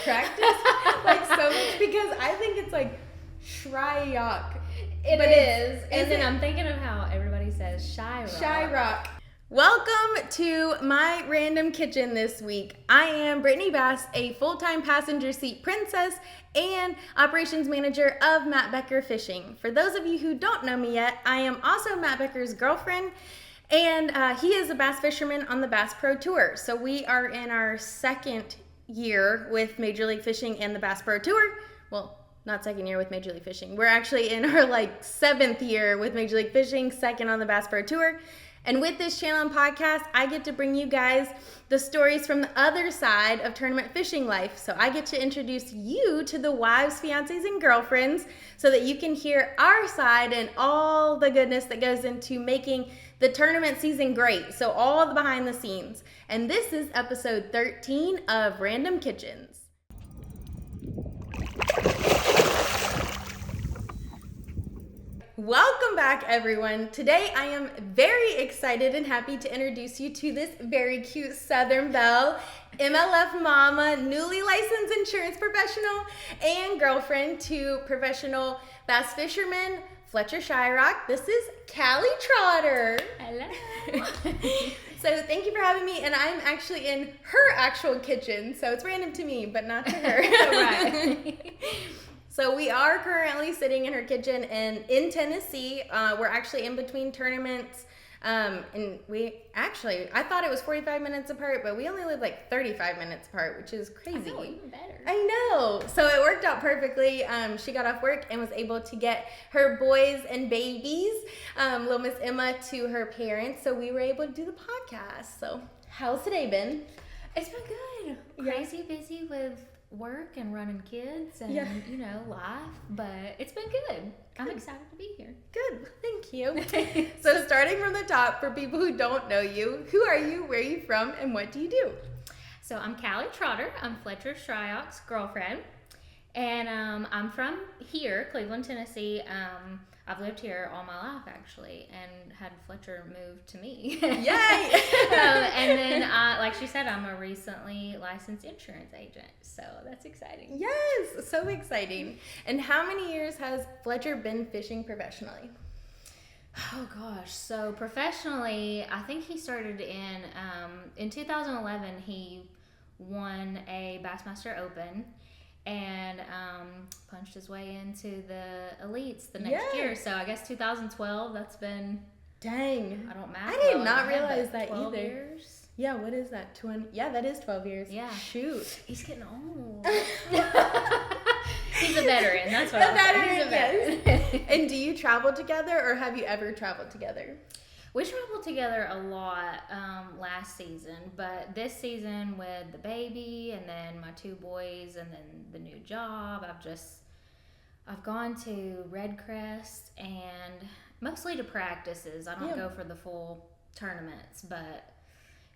practice like so much because I think it's like Shryock. It is. And then I'm thinking of how everybody says Shyrock. Welcome to my random kitchen this week. I am Brittany Bass, a full-time passenger seat princess and operations manager of Matt Becker Fishing. For those of you who don't know me yet, I am also Matt Becker's girlfriend, and he is a bass fisherman on the Bass Pro Tour. So we are in our second year with Major League Fishing and the Bass Pro Tour. Well, not second year with Major League Fishing. We're actually in our seventh year with Major League Fishing, second on the Bass Pro Tour. And with this channel and podcast, I get to bring you guys the stories from the other side of tournament fishing life. So I get to introduce you to the wives, fiancés, and girlfriends so that you can hear our side and all the goodness that goes into making the tournament season great. So all the behind the scenes. And this is episode 13 of Random Kitchens. Welcome back, everyone. Today I am very excited and happy to introduce you to this very cute Southern Belle, MLF Momma, newly licensed insurance professional, and girlfriend to Professional Bass Fisherman, Fletcher Shyrock. This is Cali Trotter. Hello. So thank you for having me, and I'm actually in her actual kitchen, so it's random to me, but not to her. Right. So we are currently sitting in her kitchen and in Tennessee. We're actually in between tournaments. And I thought it was 45 minutes apart, but we only live 35 minutes apart, which is crazy. Oh, even better. I know. So it worked out perfectly. She got off work and was able to get her boys and babies, little Miss Emma, to her parents. So we were able to do the podcast. So how's today been? It's been good. Yeah. Crazy busy with work and running kids and, life, but it's been good. I'm excited to be here. Good. Thank you. So starting from the top, for people who don't know you, who are you, where are you from, and what do you do? So I'm Cali Trotter. I'm Fletcher Shyrock's girlfriend. And I'm from here, Cleveland, Tennessee. I've lived here all my life, actually, and had Fletcher move to me. Yay! And then, like she said, I'm a recently licensed insurance agent, so that's exciting. Yes, so exciting. And how many years has Fletcher been fishing professionally? Oh gosh, so professionally, I think he started in 2011. He won a Bassmaster Open and punched his way into the elites the next year. So I guess 2012, that's been... Dang. I don't math. I did not realize that 12 either. Years? Yeah, what is that? 20? Yeah, that is 12 years. Yeah. Shoot. He's getting old. He's a veteran. That's what I'm saying. He's a veteran. Yes. And do you travel together, or have you ever traveled together? We traveled together a lot last season, but this season with the baby and then my two boys and then the new job, I've gone to Red Crest and mostly to practices. I don't go for the full tournaments, but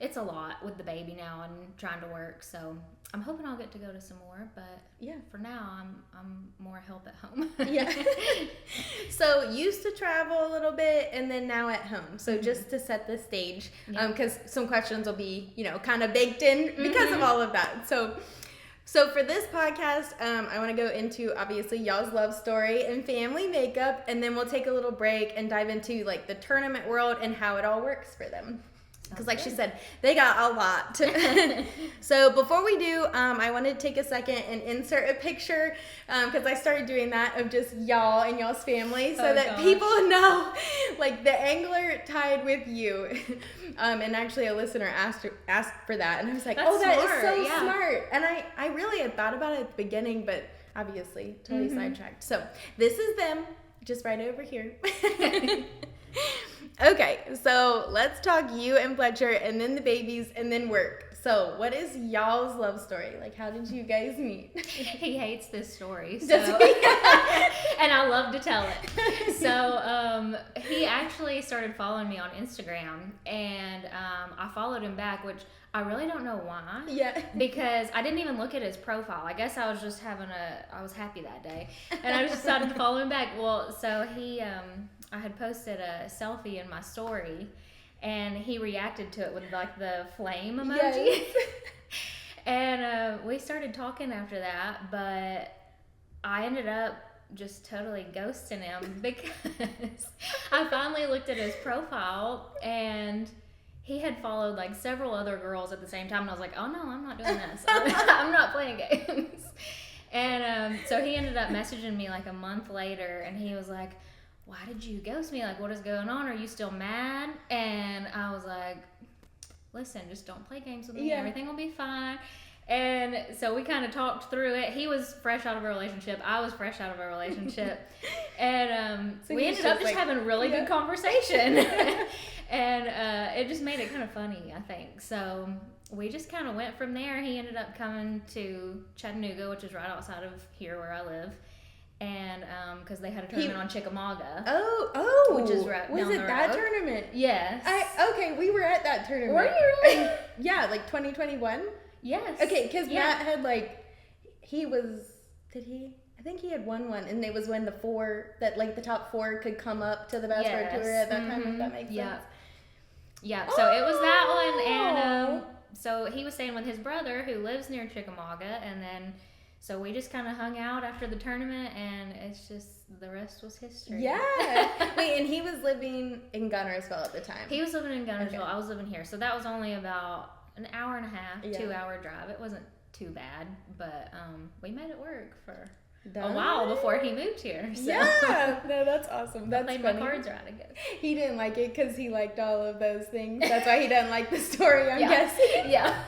it's a lot with the baby now and trying to work, so I'm hoping I'll get to go to some more, but for now I'm more help at home. Yeah. So used to travel a little bit and then now at home. So just to set the stage, because some questions will be, kind of baked in because of all of that. So for this podcast, I want to go into obviously y'all's love story and family makeup, and then we'll take a little break and dive into the tournament world and how it all works for them. Because she said, they got a lot. So before we do, I wanted to take a second and insert a picture, because I started doing that of just y'all and y'all's family so that people know, the angler tied with you. And actually a listener asked for that. And I was like, That's that smart. is so smart. And I really had thought about it at the beginning, but obviously totally sidetracked. So this is them, just right over here. Okay, so let's talk you and Fletcher and then the babies and then work. So what is y'all's love story? How did you guys meet? He hates this story, so Does he? and I love to tell it. So he actually started following me on Instagram, and I followed him back, which I really don't know why. Yeah. Because I didn't even look at his profile. I guess I was just I was happy that day, and I just decided to follow him back. Well, so I had posted a selfie in my story, and he reacted to it with the flame emoji. Yes. And we started talking after that, but I ended up just totally ghosting him because I finally looked at his profile and he had followed like several other girls at the same time, and I was like, oh no, I'm not doing this. I'm not playing games. And so he ended up messaging me like a month later, and he was like, why did you ghost me? Like, what is going on? Are you still mad? And I was like, listen, just don't play games with me. Yeah. Everything will be fine. And so we kind of talked through it. He was fresh out of a relationship. I was fresh out of a relationship. And So we you ended up just like, having a really good conversation. And it just made it kind of funny, I think. So we just kind of went from there. He ended up coming to Chattanooga, which is right outside of here where I live. And because they had a tournament on Chickamauga. Oh, which is right was down it the that road. Tournament? Yes. Okay, we were at that tournament. Were you really? Yeah, like 2021. Yes. Okay, because Matt had like, I think he had won one, and it was when the top four could come up to the Bass Pro Tour at that time, if that makes sense. Yeah, so it was that one, and so he was staying with his brother who lives near Chickamauga, and then so we just kind of hung out after the tournament, and it's just, the rest was history. Yeah. Wait, and he was living in Gunnersville at the time. He was living in Gunnersville. Okay. I was living here, so that was only about an hour and a half, 2 hour drive. It wasn't too bad, but we made it work for a while before he moved here. So. Yeah, no, that's awesome. That's played funny. my cards right, I guess. He didn't like it because he liked all of those things. That's why he doesn't like the story, I'm guessing. Yeah.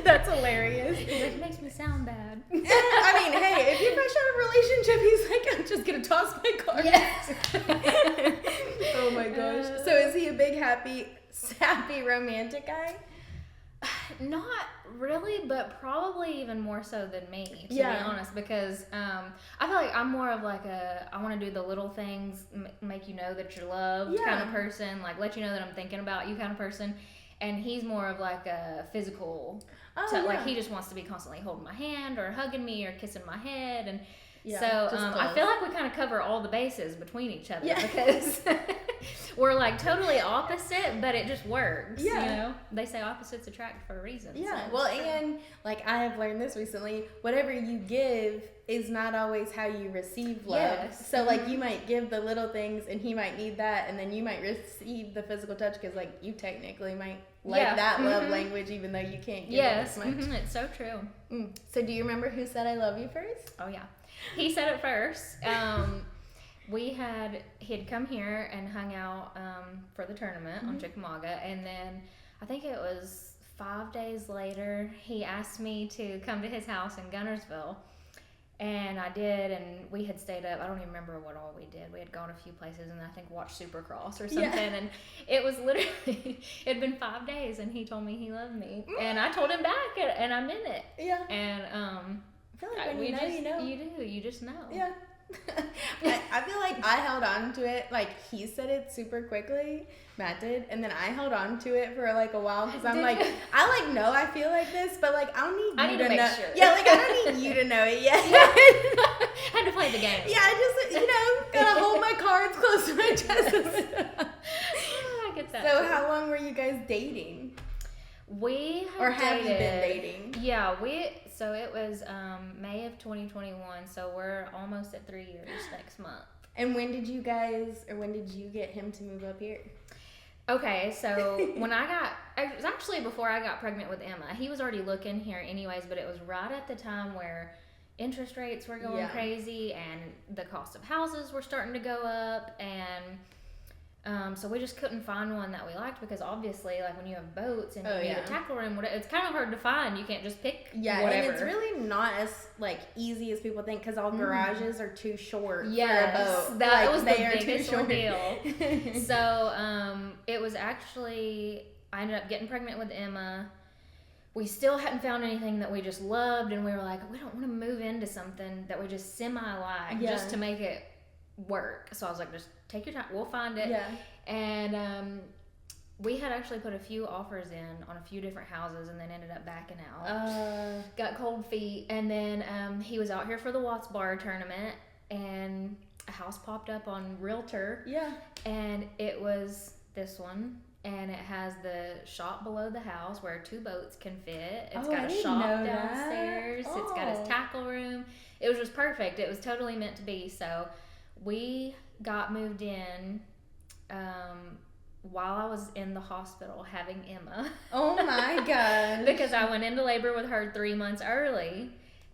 That's hilarious. It makes me sound bad. I mean, hey, if you're fresh out of a relationship, he's like, I'm just going to toss my cards. Yes. Oh my gosh. So is he a big, happy, romantic guy? Not really, but probably even more so than me, to be honest, because I feel like I'm more of like I want to do the little things, make you know that you're loved kind of person, like let you know that I'm thinking about you kind of person, and he's more of like a physical, like he just wants to be constantly holding my hand or hugging me or kissing my head, and so I feel like we kind of cover all the bases between each other because we're like totally opposite, but it just works. You know, they say opposites attract for a reason. Yeah. So Well, and like I have learned this recently, whatever you give is not always how you receive love. Yes. So like you might give the little things and he might need that, and then you might receive the physical touch because like you technically might like that love language even though you can't give it as much. It's so true. So do you remember who said I love you first? Oh yeah. He said it first. He had come here and hung out for the tournament on Chickamauga, and then I think it was 5 days later he asked me to come to his house in Gunnersville, and I did, and we had stayed up. I don't even remember what all we did. We had gone a few places and I think watched Supercross or something, and it was literally it had been 5 days, and he told me he loved me, and I told him back, and I meant it. Yeah. And I feel like when you know. You do. You just know. Yeah. I feel like I held on to it. Like he said it super quickly, Matt did, and then I held on to it for like a while because I'm like, I like know I feel like this, but like I don't need you to know. Sure. Yeah, like I don't need you to know it yet. I had to play the game. Yeah, I just gotta hold my cards close to my chest. I get that. So too. how long were you guys dating? We have Or have dated, you been dating? Yeah, so it was May of 2021, so we're almost at 3 years next month. And when did you get him to move up here? Okay, so it was actually before I got pregnant with Emma. He was already looking here anyways, but it was right at the time where interest rates were going crazy and the cost of houses were starting to go up, and so we just couldn't find one that we liked because obviously, like when you have boats and you need a tackle room, it's kind of hard to find. You can't just pick whatever. And it's really not as like easy as people think because all garages are too short for a boat. That was the biggest ordeal. So it was actually, I ended up getting pregnant with Emma. We still hadn't found anything that we just loved, and we were like, we don't want to move into something that we just semi-like just to make it work. So I was like, just take your time, we'll find it. And we had actually put a few offers in on a few different houses and then ended up backing out. Got cold feet, and then he was out here for the Watts Bar tournament, and a house popped up on Realtor, and it was this one, and it has the shop below the house where 2 boats can fit. It's Oh, got I a didn't shop know downstairs. that. It's got Oh. his tackle room. It was just perfect. It was totally meant to be. So we got moved in while I was in the hospital having Emma. Oh my gosh. Because I went into labor with her 3 months early.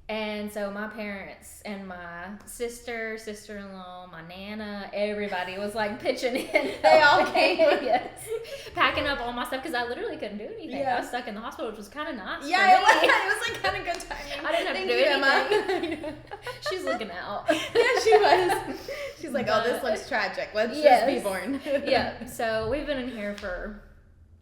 And so my parents and my sister, sister-in-law, my Nana, everybody was like pitching in. They all came. Yes. Packing up all my stuff because I literally couldn't do anything. Yeah. I was stuck in the hospital, which was kind of nice. Yeah, for me. it was like kind of good timing. I didn't have Thank to do you, anything. She's looking out. Yeah, she was. She's like, oh, this looks tragic. Let's just be born. Yeah, so we've been in here for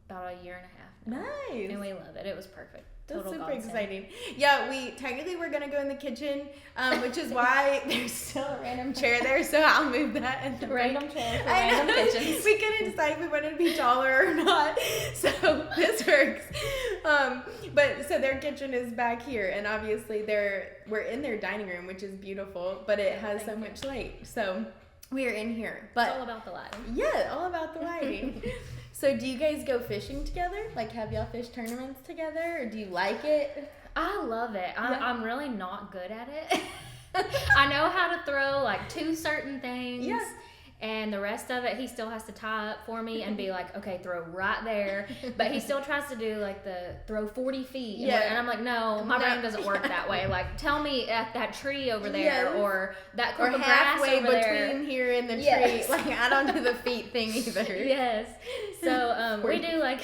about a year and a half now. Nice. And we love it. It was perfect. That's Total super godsend. exciting. Yeah, we technically were gonna go in the kitchen, which is why there's still a random chair there. So I'll move that. And Random chair for I random know. kitchens. We couldn't decide if we wanted to be taller or not. So this works. But so their kitchen is back here, and obviously we're in their dining room, which is beautiful, but it has so much light. So we are in here. But It's all about the lighting. yeah, all about the lighting. So do you guys go fishing together? Like, have y'all fish tournaments together, or do you like it? I love it. Yeah. I'm really not good at it. I know how to throw like 2 certain things. Yeah. And the rest of it, he still has to tie up for me and be like, okay, throw right there. But he still tries to do like the throw 40 feet. Yeah. And I'm like, no, my brain doesn't work that way. Like, tell me at that tree over there, Yes. or that Or clip of grass halfway over between there. here and the tree. Yes. Like, I don't do the feet thing either. Yes. So we do like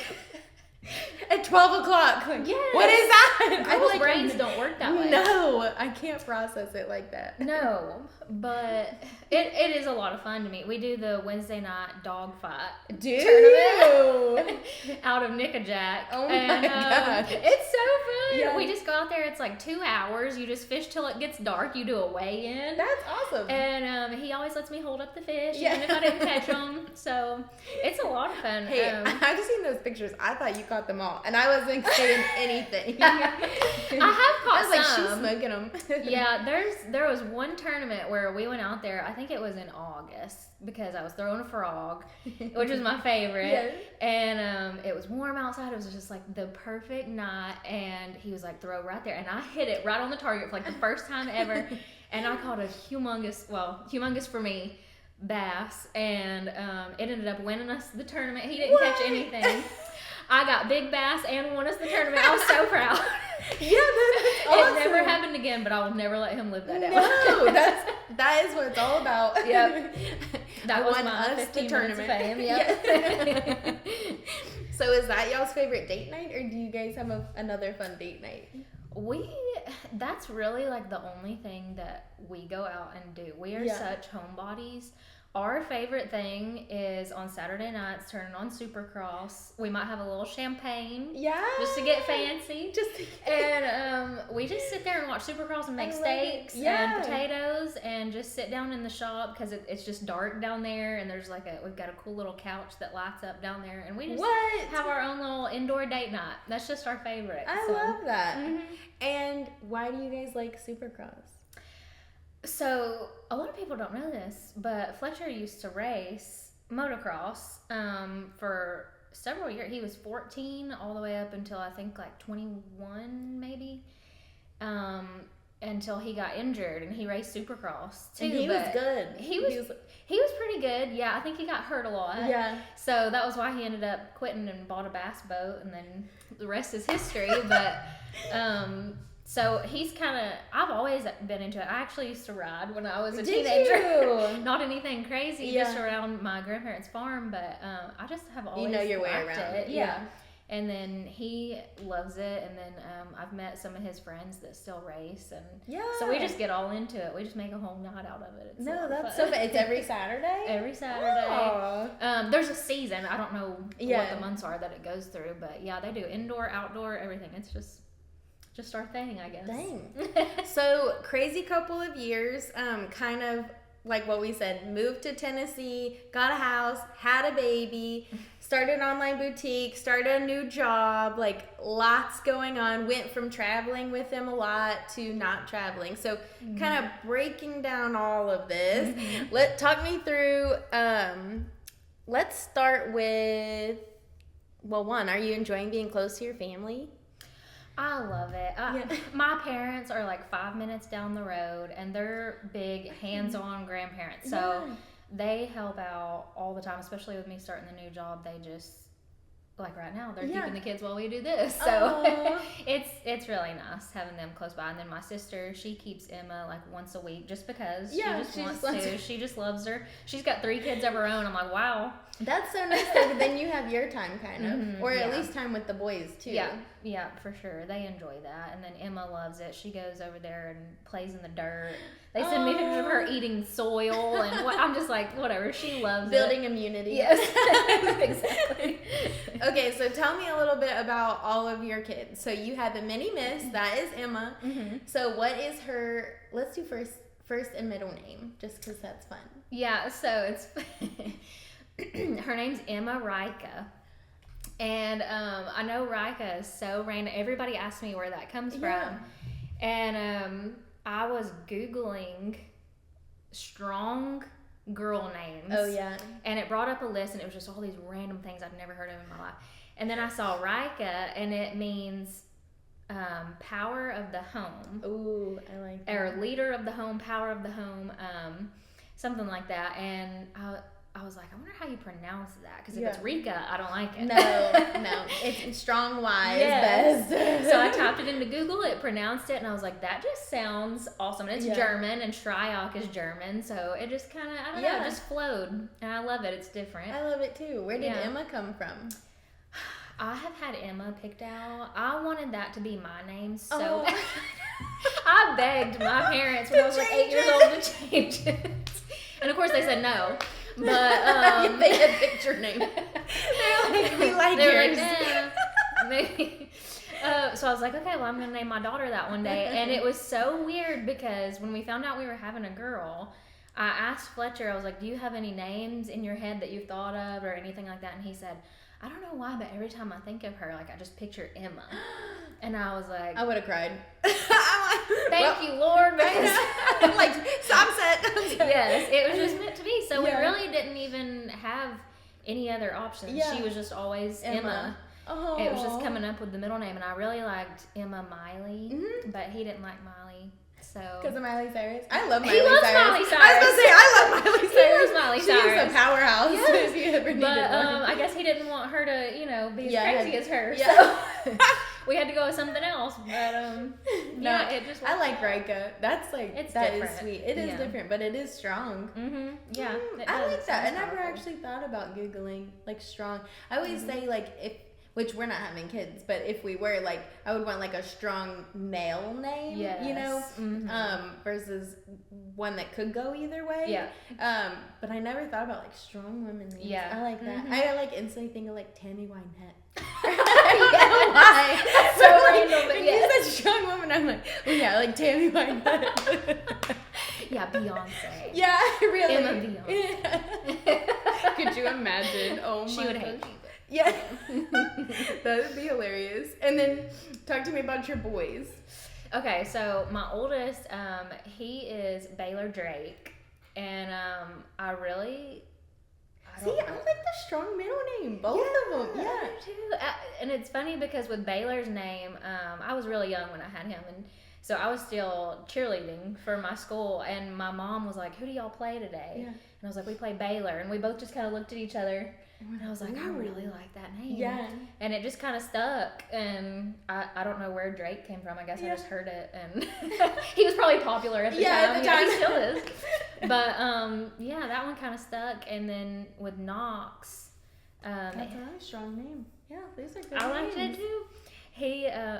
At 12 o'clock. Like, Yes. what is that? People's brains don't work that way. No, I can't process it like that. No, but it is a lot of fun to me. We do the Wednesday night dog fight Do tournament out of Nickajack. Oh and, my gosh. It's so fun. Yeah. We just go out there. It's like 2 hours. You just fish till it gets dark. You do a weigh-in. That's awesome. And he always lets me hold up the fish, Yeah. even if I didn't catch them. So it's a lot of fun. Hey, I've seen those pictures. I thought you caught them all, and I wasn't saying anything. I have caught I was like, some. she's smoking them. Yeah, there was one tournament where we went out there. I think it was in August because I was throwing a frog, which was my favorite. Yes. And it was warm outside. It was just like the perfect night. And he was like, throw right there, and I hit it right on the target for like the first time ever. And I caught a humongous for me, bass, and it ended up winning us the tournament. He didn't catch anything. I got big bass and won us the tournament. I was so proud. Yeah, that's awesome. It never happened again, but I will never let him live that down. No, that is what it's all about. Yep. That was won my us 15 the minutes of tournament. fame. Yep. Yeah. So is that y'all's favorite date night, or do you guys have another fun date night? That's really like the only thing that we go out and do. We are Yeah. such homebodies. Our favorite thing is on Saturday nights turning on Supercross. We might have a little champagne. Yeah. Just to get fancy. Just And we just sit there and watch Supercross and make I love steaks it. Yeah. and potatoes and just sit down in the shop because it's just dark down there, and there's we've got a cool little couch that lights up down there, and we just have our own little indoor date night. That's just our favorite. I love that. Mhm. And why do you guys like Supercross? So a lot of people don't know this, but Fletcher used to race motocross for several years. He was 14 all the way up until I think like 21 maybe, until he got injured, and he raced Supercross too. And he was good. He was pretty good. Yeah, I think he got hurt a lot. Yeah. So that was why he ended up quitting and bought a bass boat, and then the rest is history. But so he's I've always been into it. I actually used to ride when I was a teenager. You? Not anything crazy, Yeah. just around my grandparents' farm, but I just have always your way liked around. it. Yeah. And then he loves it, and then I've met some of his friends that still race, and so we just get all into it. We just make a whole night out of it. It's a lot of that's fun. so fun. It's every Saturday? Every Saturday. Aw. There's a season. I don't know what Yeah. the months are that it goes through, but yeah, they do indoor, outdoor, everything. It's just our thing, I guess. Dang. So crazy couple of years, kind of like what we said, moved to Tennessee, got a house, had a baby, started an online boutique, started a new job, like lots going on, went from traveling with him a lot to not traveling. So kind of breaking down all of this, talk me through, let's start with one, are you enjoying being close to your family? I love it. My parents are like 5 minutes down the road, and they're big hands-on grandparents. So they help out all the time, especially with me starting the new job. They just, like right now, they're keeping the kids while we do this. So it's really nice having them close by. And then my sister, she keeps Emma like once a week just because she just wants to. She just loves her. She's got 3 kids of her own. I'm like, wow. That's so nice. But then you have your time kind of, or at least time with the boys too. Yeah, for sure. They enjoy that. And then Emma loves it. She goes over there and plays in the dirt. They send me pictures of her eating soil, and I'm just like, whatever. She loves building immunity. Yes, exactly. Okay, so tell me a little bit about all of your kids. So you have a mini miss. That is Emma. So what is her? Let's do first and middle name, just because that's fun. Yeah. So it's her name's Emma Rika. And I know Rika is so random. Everybody asks me where that comes from. And I was Googling strong girl names. Oh, yeah. And it brought up a list, and it was just all these random things I've never heard of in my life. And then I saw Rika, and it means power of the home. Ooh, I like that. Or leader of the home, power of the home, something like that. And I was like, I wonder how you pronounce that, because if it's Rika, I don't like it. No, it's strong Y is best. So I typed it into Google, it pronounced it, and I was like, that just sounds awesome. And it's German, and Shryock is German, so it just kind of, I don't know, it just flowed, and I love it. It's different. I love it too. Where did Emma come from? I have had Emma picked out. I wanted that to be my name so bad. I begged my parents when I was like 8 years old to change it. And of course they said no. But they had picked your name. They're like, we like yours. Like, maybe. So I was like, okay, well, I'm gonna name my daughter that one day. And it was so weird because when we found out we were having a girl, I asked Fletcher, I was like, do you have any names in your head that you've thought of or anything like that? And he said, I don't know why, but every time I think of her, like I just picture Emma. And I was like, I would have cried. Thank you, Lord. I'm like, so I'm set. Yes, it was just meant to be. So we really didn't even have any other options. She was just always Emma. Oh. It was just coming up with the middle name, and I really liked Emma Miley, but he didn't like Miley. So because of Miley Cyrus, I love Miley Cyrus. Miley Cyrus. I was gonna say I love Miley Cyrus. He loves Miley Cyrus. She's a powerhouse. Yes. If you ever needed but one. I guess he didn't want her to, be as crazy as her. Yeah. So we had to go with something else. But it just. I like Rika. That's like it's that different. Is sweet. It is different, but it is strong. Yeah. I like that. I never actually thought about Googling like strong. I always say like which we're not having kids, but if we were, like, I would want like a strong male name, versus one that could go either way. Yeah. But I never thought about like strong women names. Yeah. I like that. I like instantly think of like Tammy Wynette. Why? That's so random, but you said strong woman, I'm like, oh yeah, like Tammy Wynette. Yeah, Beyonce. Yeah, really. Emma Beyonce. Could you imagine? Oh my. She would hate you. Yeah. That would be hilarious. And then talk to me about your boys. Okay, so my oldest, he is Baylor Drake, and I like the strong middle name, both of them. Yeah, too. And it's funny because with Baylor's name, I was really young when I had him, and so I was still cheerleading for my school, and my mom was like, "Who do y'all play today?" Yeah. And I was like, "We play Baylor," and we both just kind of looked at each other. And I was like, I really like that name. Yeah. And it just kind of stuck. And I don't know where Drake came from. I guess I just heard it. And he was probably popular at the time. At the time. He still is. But, that one kind of stuck. And then with Knox. That's a really strong name. Yeah, these are good I liked names. it too.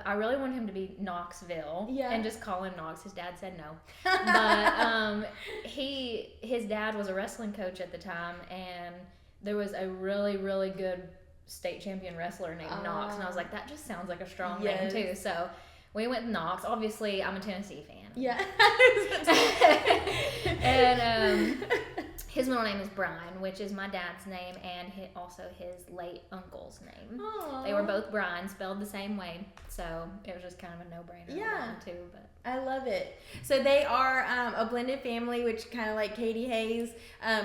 I really wanted him to be Knoxville. Yeah. And just call him Knox. His dad said no. But his dad was a wrestling coach at the time. And there was a really, really good state champion wrestler named Knox, and I was like, that just sounds like a strong name too. So we went with Knox. Obviously, I'm a Tennessee fan. Yeah. And His middle name is Brian, which is my dad's name and also his late uncle's name. Aww. They were both Brian, spelled the same way, so it was just kind of a no-brainer. Yeah, too. But I love it. So they are a blended family, which kind of like Katie Hayes.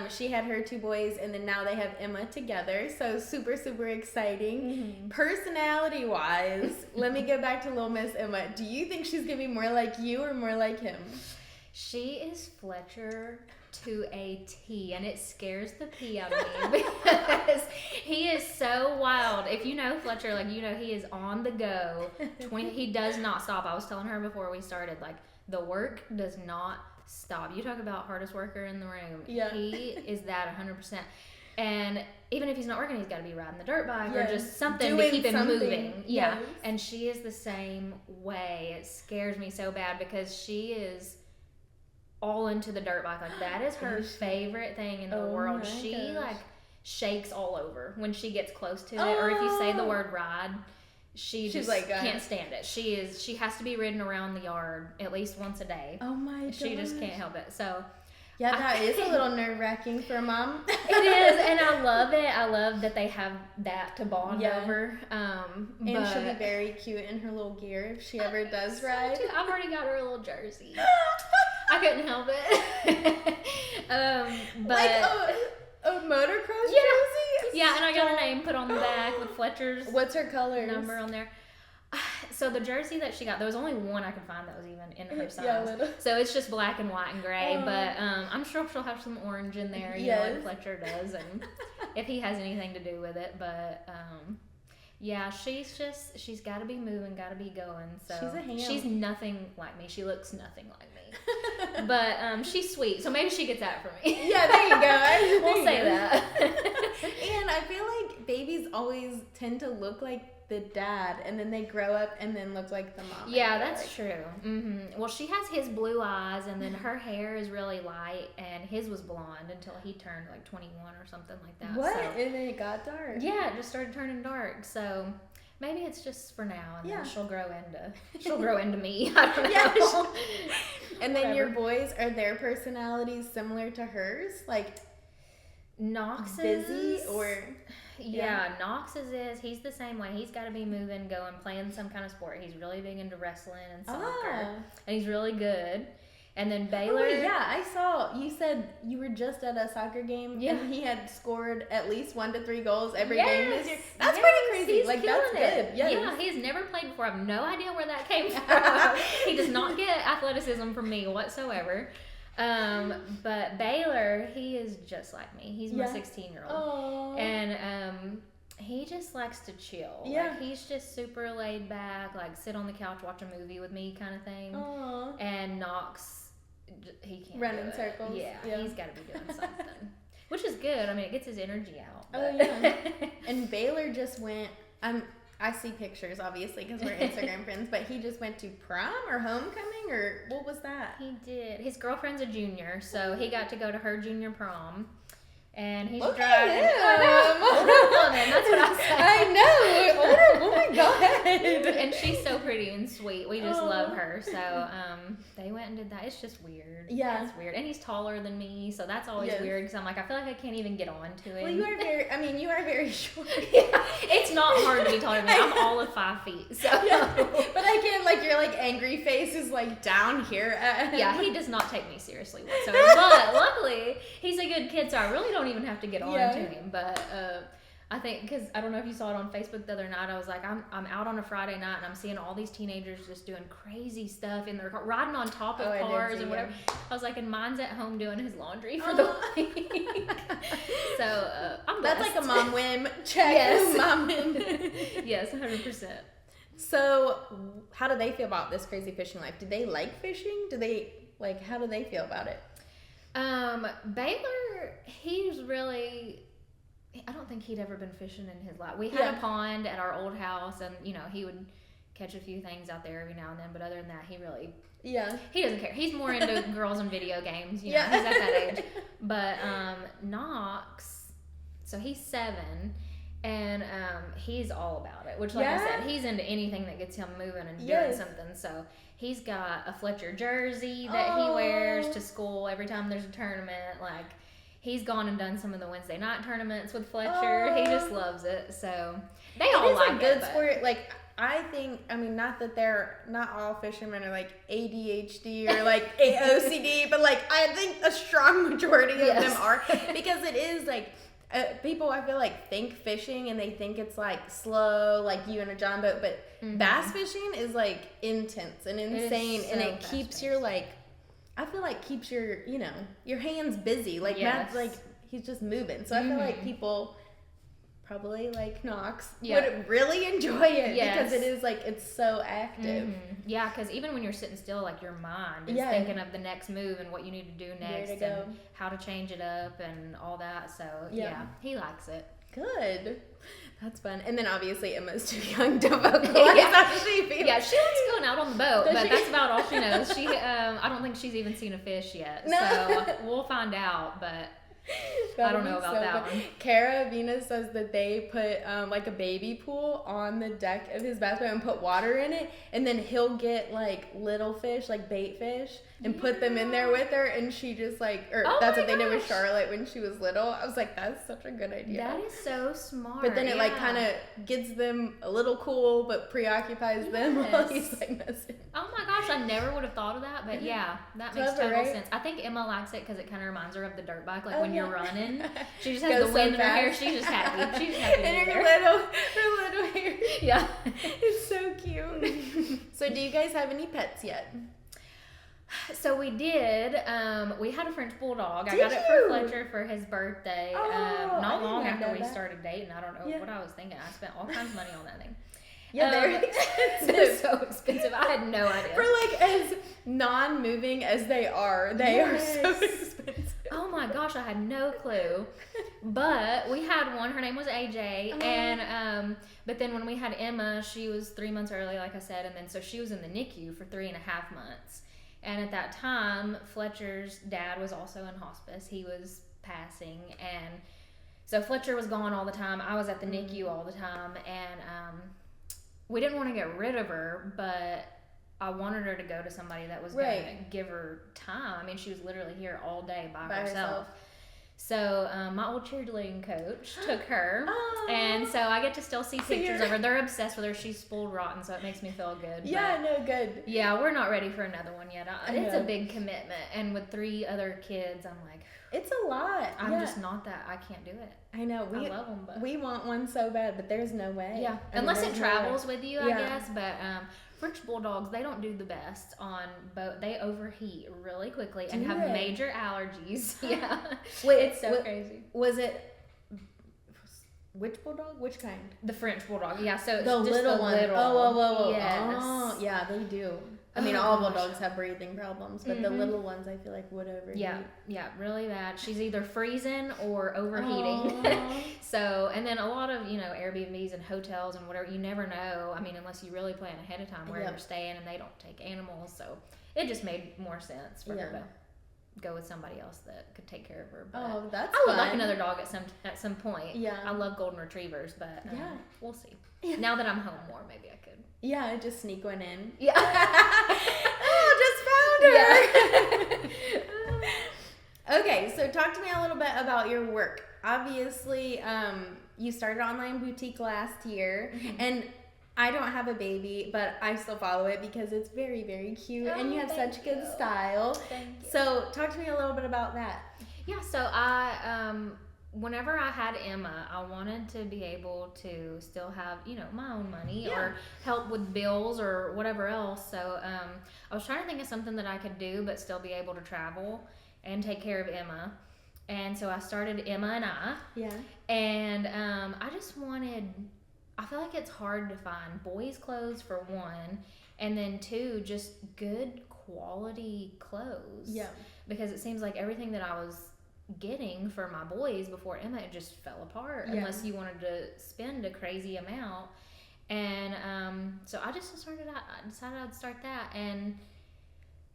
She had her 2 boys, and then now they have Emma together. So super, super exciting. Mm-hmm. Personality-wise, let me go back to Little Miss Emma. Do you think she's gonna be more like you or more like him? She is Fletcher to a T, and it scares the pee out of me because he is so wild. If you know Fletcher, like, you know, he is on the go. He does not stop. I was telling her before we started, like, the work does not stop. You talk about hardest worker in the room. Yeah. He is that 100%. And even if he's not working, he's got to be riding the dirt bike or just something to keep him moving. Yeah. Yes. And she is the same way. It scares me so bad because she is all into the dirt bike. Like, that is her favorite thing in the world. She like shakes all over when she gets close to it, or if you say the word ride, she's just like, can't stand it. She has to be ridden around the yard at least once a day. Oh my gosh. She just can't help it. So yeah, that is a little nerve-wracking for a mom. It is, and I love it. I love that they have that to bond over. And she'll be very cute in her little gear if she ever does ride. I've already got her a little jersey. I couldn't help it. But like a motocross jersey? Yeah, and I got a name put on the back with Fletcher's. What's her color? Number on there. So the jersey that she got, there was only one I could find that was even in her size. Yeah, so it's just black and white and gray, but I'm sure she'll have some orange in there, you know, like Fletcher does, and if he has anything to do with it. But yeah, she's got to be moving, got to be going. So she's a ham. She's nothing like me. She looks nothing like me. But she's sweet, so maybe she gets that for me. Yeah, there you go. We'll say that. And I feel like babies always tend to look like the dad, and then they grow up and then look like the mom. Yeah, that's true. Mm-hmm. Well, she has his blue eyes, and then her hair is really light, and his was blonde until he turned like 21 or something like that. What? So, and then it got dark. Yeah, it just started turning dark. So maybe it's just for now, and then she'll grow into me. I don't know. Yeah. And then your boys, are their personalities similar to hers? Like Knox's busy or yeah, Knox's is he's the same way. He's got to be moving, going, playing some kind of sport. He's really big into wrestling and soccer, and he's really good. And then Baylor. Oh, yeah, I saw you said you were just at a soccer game, and he had scored at least 1 to 3 goals every game this year. That's pretty crazy. He's like killing that's it. good. Yes. Yeah, he's never played before. I have no idea where that came from. He does not get athleticism from me whatsoever. But Baylor, he is just like me. He's my 16-year-old. And he just likes to chill. Yeah. Like, he's just super laid back, like sit on the couch, watch a movie with me kind of thing. Aww. And Knox, he can't run do in it. circles. Yeah, he's got to be doing something. Which is good. I mean, it gets his energy out. Oh, yeah. And Baylor just went, I see pictures, obviously, because we're Instagram friends, but he just went to prom or homecoming, or what was that? He did. His girlfriend's a junior, so he got to go to her junior prom. And he's driving. That's what I said. I know. Oh my God. And she's so pretty and sweet. We just love her. So they went and did that. It's just weird. Yeah. It's weird. And he's taller than me, so that's always weird because I'm like, I feel like I can't even get on to him. Well, you are very short. Yeah. It's not hard to be taller than me. I'm all of 5 feet. So. Yeah. But I can't, like, your, like, angry face is, like, down here. Yeah, he does not take me seriously whatsoever. But luckily, he's a good kid, so I really don't even have to get on to him. But I think, because I don't know if you saw it on Facebook the other night, I was like, I'm out on a Friday night and I'm seeing all these teenagers just doing crazy stuff in their car, riding on top of cars and whatever. I was like, and mine's at home doing his laundry for the week. So I'm blessed. That's like a mom win. Check. Yes. Mom win. Yes, 100%. So how do they feel about this crazy fishing life? Do they like fishing? How do they feel about it? Baylor, he's really, I don't think he'd ever been fishing in his life. We had a pond at our old house, and you know, he would catch a few things out there every now and then, but other than that, he doesn't care. He's more into girls and video games, you know, he's at that age. But Knox, so he's 7, and he's all about it, which, like I said, he's into anything that gets him moving and doing something. So he's got a Fletcher jersey that he wears to school every time there's a tournament. Like, he's gone and done some of the Wednesday night tournaments with Fletcher. He just loves it. So they It all is like a good it. sport. Like, I think, I mean, not all fishermen are like ADHD or like OCD, but like I think a strong majority of them are, because it is like people, I feel like, think fishing and they think it's like slow, like you in a John boat, but bass fishing is like intense and insane, and it keeps your like, I feel like keeps your, you know, your hands busy. Like Matt's like, he's just moving. So I feel like people probably like Knox would really enjoy it because it is like, it's so active. Yeah, because even when you're sitting still, like your mind is thinking of the next move and what you need to do next and how to change it up and all that. So yeah, he likes it. Good. That's fun. And then obviously Emma's too young to vocalize how she feels. Yeah, she likes going out on the boat, but that's about all she knows. She, I don't think she's even seen a fish yet. No. So we'll find out, but I don't know about that one. Kara Venus says that they put like a baby pool on the deck of his bass boat and put water in it, and then he'll get like little fish, like bait fish, and put them in there with her, and she just like, that's what they did with Charlotte when she was little. I was like, that's such a good idea. That is so smart. But then it like kind of gets them a little cool, but preoccupies them while he's like messing. Oh my gosh, I never would have thought of that, but yeah, that makes total sense. I think Emma likes it because it kind of reminds her of the dirt bike, like when you're running. She just has the wind in her hair. She's just happy. She's just happy. And her little hair. Yeah. It's so cute. So do you guys have any pets yet? So we did. We had a French bulldog. I got it for Fletcher for his birthday. Not long after we started dating. I don't know what I was thinking. I spent all kinds of money on that thing. Yeah, they're expensive. They're so expensive. I had no idea. For like as non-moving as they are so expensive. Oh my gosh, I had no clue. But we had one. Her name was AJ, and but then when we had Emma, she was 3 months early, like I said, and then so she was in the NICU for 3.5 months. And at that time, Fletcher's dad was also in hospice. He was passing, and so Fletcher was gone all the time. I was at the NICU all the time, and we didn't want to get rid of her, but I wanted her to go to somebody that was going to give her time. I mean, she was literally here all day by herself. So my old cheerleading coach took her, and so I get to still see pictures of her. They're obsessed with her. She's spoiled rotten, so it makes me feel good. Yeah, no, good. Yeah, we're not ready for another one yet. It's a big commitment, and with 3 other kids, I'm like, it's a lot. I'm just not that. I can't do it. I know. I love them, but we want one so bad, but there's no way. Yeah, unless it travels with you, I guess. But French bulldogs, they don't do the best on boat. They overheat really quickly and have major allergies. Yeah. Wait, it's so crazy. Was it which bulldog? Which kind? The French bulldog. Yeah. So it's the just little one. Oh. Yes. Oh, yeah, they do. I mean, all bulldogs have breathing problems, but the little ones I feel like would overheat. Yeah, really bad. She's either freezing or overheating. So, and then a lot of, Airbnbs and hotels and whatever, you never know. I mean, unless you really plan ahead of time where you're staying, and they don't take animals. So it just made more sense for her to go with somebody else that could take care of her. But that's I would like another dog at some point. Yeah. I love golden retrievers, but we'll see. Now that I'm home more, maybe I could. Yeah, just sneak one in. Yeah. Just found her. Yeah. Okay, so talk to me a little bit about your work. Obviously, you started online boutique last year, and I don't have a baby, but I still follow it because it's very, very cute, and you have such good style. Thank you. So talk to me a little bit about that. Yeah, so I whenever I had Emma, I wanted to be able to still have, my own money or help with bills or whatever else. So I was trying to think of something that I could do but still be able to travel and take care of Emma. And so I started Emma and I. Yeah. And I feel like it's hard to find boys' clothes for one, and then 2, just good quality clothes. Yeah. Because it seems like everything that I was getting for my boys before Emma, it just fell apart unless you wanted to spend a crazy amount. And so I decided I'd start that, and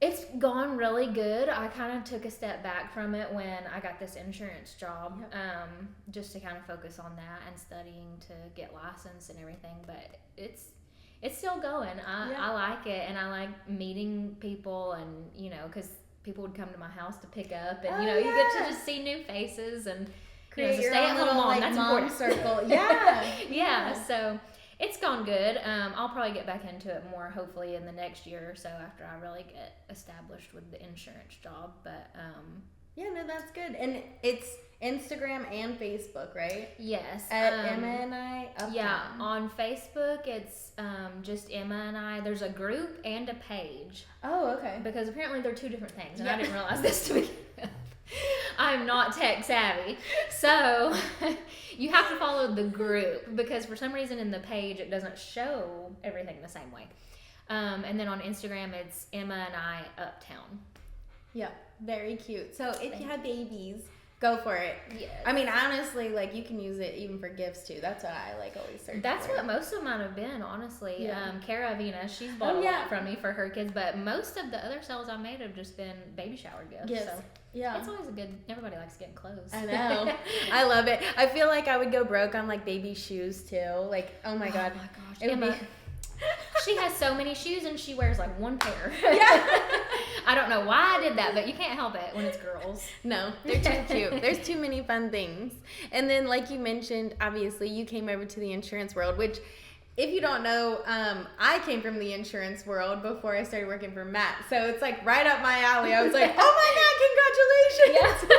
it's gone really good. I kind of took a step back from it when I got this insurance job, just to kind of focus on that and studying to get licensed and everything. But it's still going. I like it, and I like meeting people, and because people would come to my house to pick up, and you get to just see new faces and create your stay own at little home mom. like That's mom important. circle. Yeah. Yeah. So it's gone good. I'll probably get back into it more hopefully in the next year or so after I really get established with the insurance job. But yeah, no, that's good. And it's Instagram and Facebook, right? yes. At Emma and I Uptown. Yeah, on Facebook it's just Emma and I. There's a group and a page. Oh, okay. Because apparently they're two different things, and I didn't realize this to begin with. I'm not tech savvy, so you have to follow the group because for some reason in the page it doesn't show everything the same way. And then on Instagram it's Emma and I Uptown. Yeah, very cute. So if you have babies, go for it. Yes. I mean, honestly, like you can use it even for gifts too. That's what I like always search That's for. what most of mine have been, honestly. Yeah. Caravina, she's bought a lot from me for her kids, but most of the other sales I made have just been baby shower gifts. Yes. So yeah. it's always a good. Everybody likes getting clothes. I know. I love it. I feel like I would go broke on like baby shoes too. Like, oh my god. Oh my gosh. It would Emma, be... she has so many shoes and she wears like one pair. Yeah. I don't know why I did that, but you can't help it when it's girls. No, they're too cute. There's too many fun things. And then, like you mentioned, obviously you came over to the insurance world, which, if you don't know, I came from the insurance world before I started working for Matt. So it's like right up my alley. I was like, oh my God, congratulations.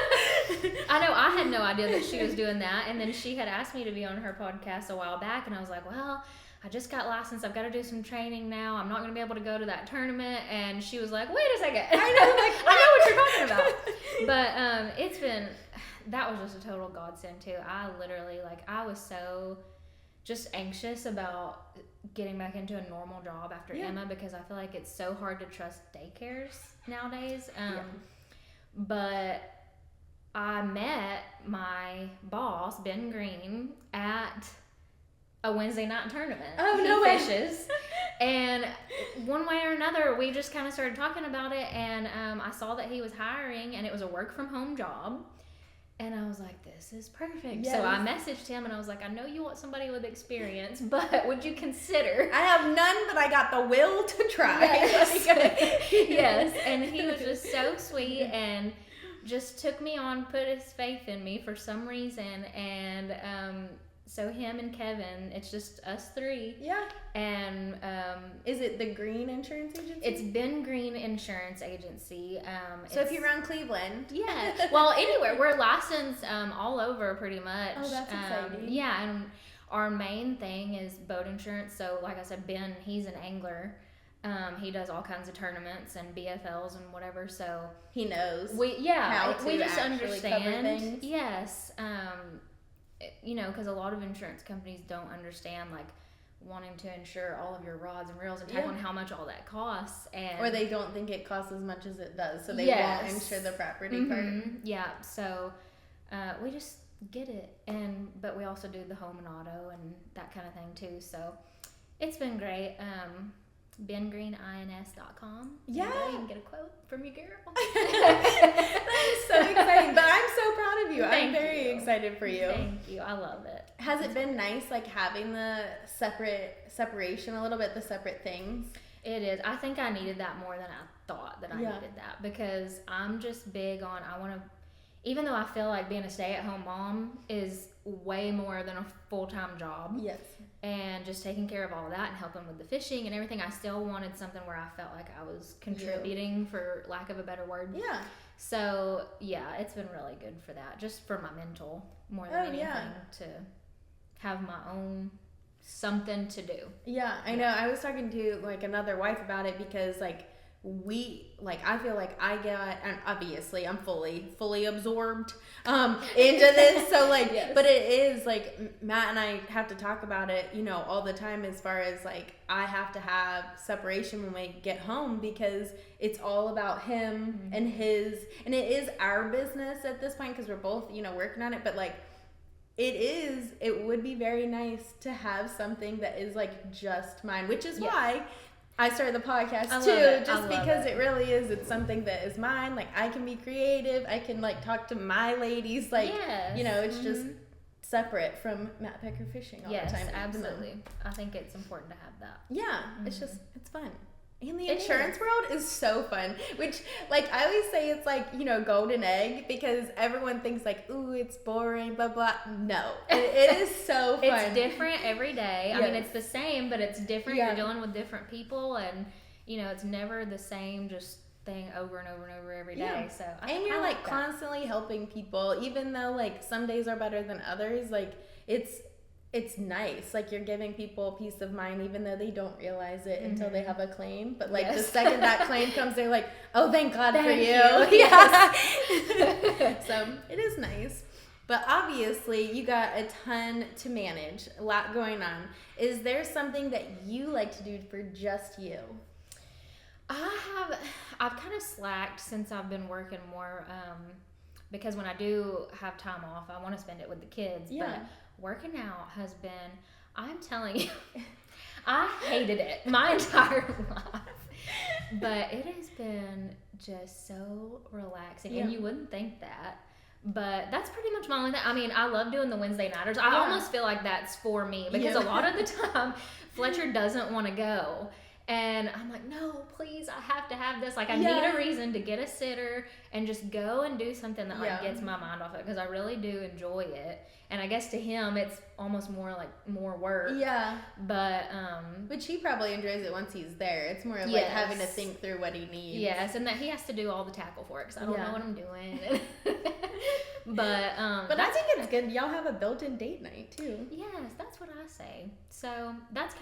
Yeah. I know, I had no idea that she was doing that. And then she had asked me to be on her podcast a while back. And I was like, well, I just got licensed. I've got to do some training now. I'm not going to be able to go to that tournament. And she was like, wait a second. I know, like, I know what you're talking about. But it's been, that was just a total godsend too. I literally, like, I was so just anxious about getting back into a normal job after Emma because I feel like it's so hard to trust daycares nowadays. But I met my boss, Ben Green, at a Wednesday night tournament. Oh, he no way. fishes. And one way or another, we just kind of started talking about it, and I saw that he was hiring, and it was a work from home job. And I was like, this is perfect. Yes. So I messaged him and I was like, I know you want somebody with experience, but would you consider? I have none, but I got the will to try. Yes. Yes. And he was just so sweet and just took me on, put his faith in me for some reason. And so him and Kevin, it's just us three. Yeah. And is it the Green Insurance Agency? it's Ben Green Insurance Agency. So if you're around Cleveland. Yeah. Well, anywhere. We're licensed all over pretty much. Oh, that's exciting. Yeah, and our main thing is boat insurance. So like I said, Ben, he's an angler. He does all kinds of tournaments and BFLs and whatever. So he knows. we how to just actually cover understand. things. Yes. Because a lot of insurance companies don't understand like wanting to insure all of your rods and reels and tackle on how much all that costs, and or they don't think it costs as much as it does, so they Yes. won't insure the property part. Yeah, so we just get it, but we also do the home and auto and that kind of thing too. So it's been great. BenGreenINS.com. Yeah. You can get a quote from your girl. That is so exciting, but I'm so proud of you. I'm Thank very you. excited for you. Thank you. I love it. Has it been nice, like having the separation a little bit, the separate things? It is. I think I needed that more than I thought that I Yeah. needed that, because I'm just big on, I want to, even though I feel like being a stay-at-home mom is way more than a full-time job. Yes. And just taking care of all of that and helping with the fishing and everything, I still wanted something where I felt like I was contributing, for lack of a better word. Yeah. So, yeah, it's been really good for that, just for my mental more than anything, to have my own something to do. Yeah, I know. I was talking to like another wife about it because like I feel like I got, and obviously I'm fully absorbed into this, so like Yes. But it is like Matt and I have to talk about it, all the time, as far as like I have to have separation when we get home, because it's all about him and his, and it is our business at this point because we're both working on it, but like it would be very nice to have something that is like just mine, which is why I started the podcast too, just because it really is. It's something that is mine. Like I can be creative. I can like talk to my ladies. Like, it's just separate from Matt Becker fishing all the time. Yes, absolutely. I think it's important to have that. Yeah, it's fun. And the insurance world is so fun, which, like, I always say it's like, you know, golden egg, because everyone thinks like, ooh, it's boring, blah, blah. No, it is so fun. It's different every day. Yes. I mean, it's the same, but it's different. Yeah. You're dealing with different people, and, you know, it's never the same just thing over and over and over every day. So and you're like constantly helping people, even though like some days are better than others. Like, it's nice. Like, you're giving people peace of mind, even though they don't realize it until they have a claim. But like the second that claim comes, they're like, oh, thank God for you. Yes. So it is nice. But obviously, you got a ton to manage, a lot going on. Is there something that you like to do for just you? I've kind of slacked since I've been working more, because when I do have time off, I want to spend it with the kids. Yeah. But working out has been, I'm telling you, I hated it my entire life. But it has been just so relaxing. Yeah. And you wouldn't think that. But that's pretty much my only thing. I mean, I love doing the Wednesday nighters. I almost feel like that's for me, because a lot of the time, Fletcher doesn't want to go. And I'm like, no, please, I have to have this. Like, I need a reason to get a sitter and just go and do something that, like, gets my mind off it, because I really do enjoy it. And I guess to him, it's almost more, like, more work. Yeah. But, Which he probably enjoys it once he's there. It's more of, like, having to think through what he needs. Yes, and that he has to do all the tackle for it, because I don't know what I'm doing. But I think it's good. Y'all have a built-in date night, too. Yes, that's what I say. So that's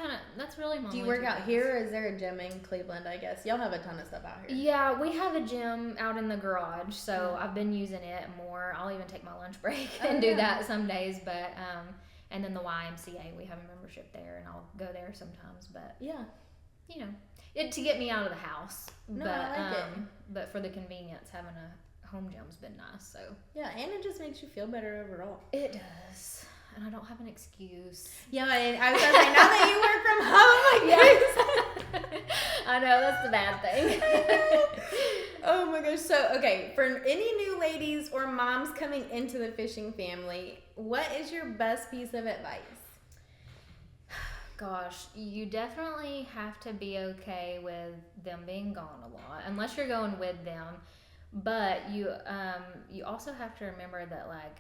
really my. Do you work out here, or is there a gym in Cleveland, I guess? Y'all have a ton of stuff out here. Yeah, we have a gym out in the garage, so I've been using it more. I'll even take my lunch break and do that some days, but and then the YMCA, we have a membership there, and I'll go there sometimes, but you know, to get me out of the house. No, but, I like it. But for the convenience, having a home gym's been nice, so. Yeah, and it just makes you feel better overall. It does. And I don't have an excuse. Yeah, I was going to say, now that you work from home, like, I know, that's the bad thing. Oh my gosh. So, okay, for any new ladies or moms coming into the fishing family, what is your best piece of advice? Gosh, you definitely have to be okay with them being gone a lot, unless you're going with them. But you also have to remember that, like,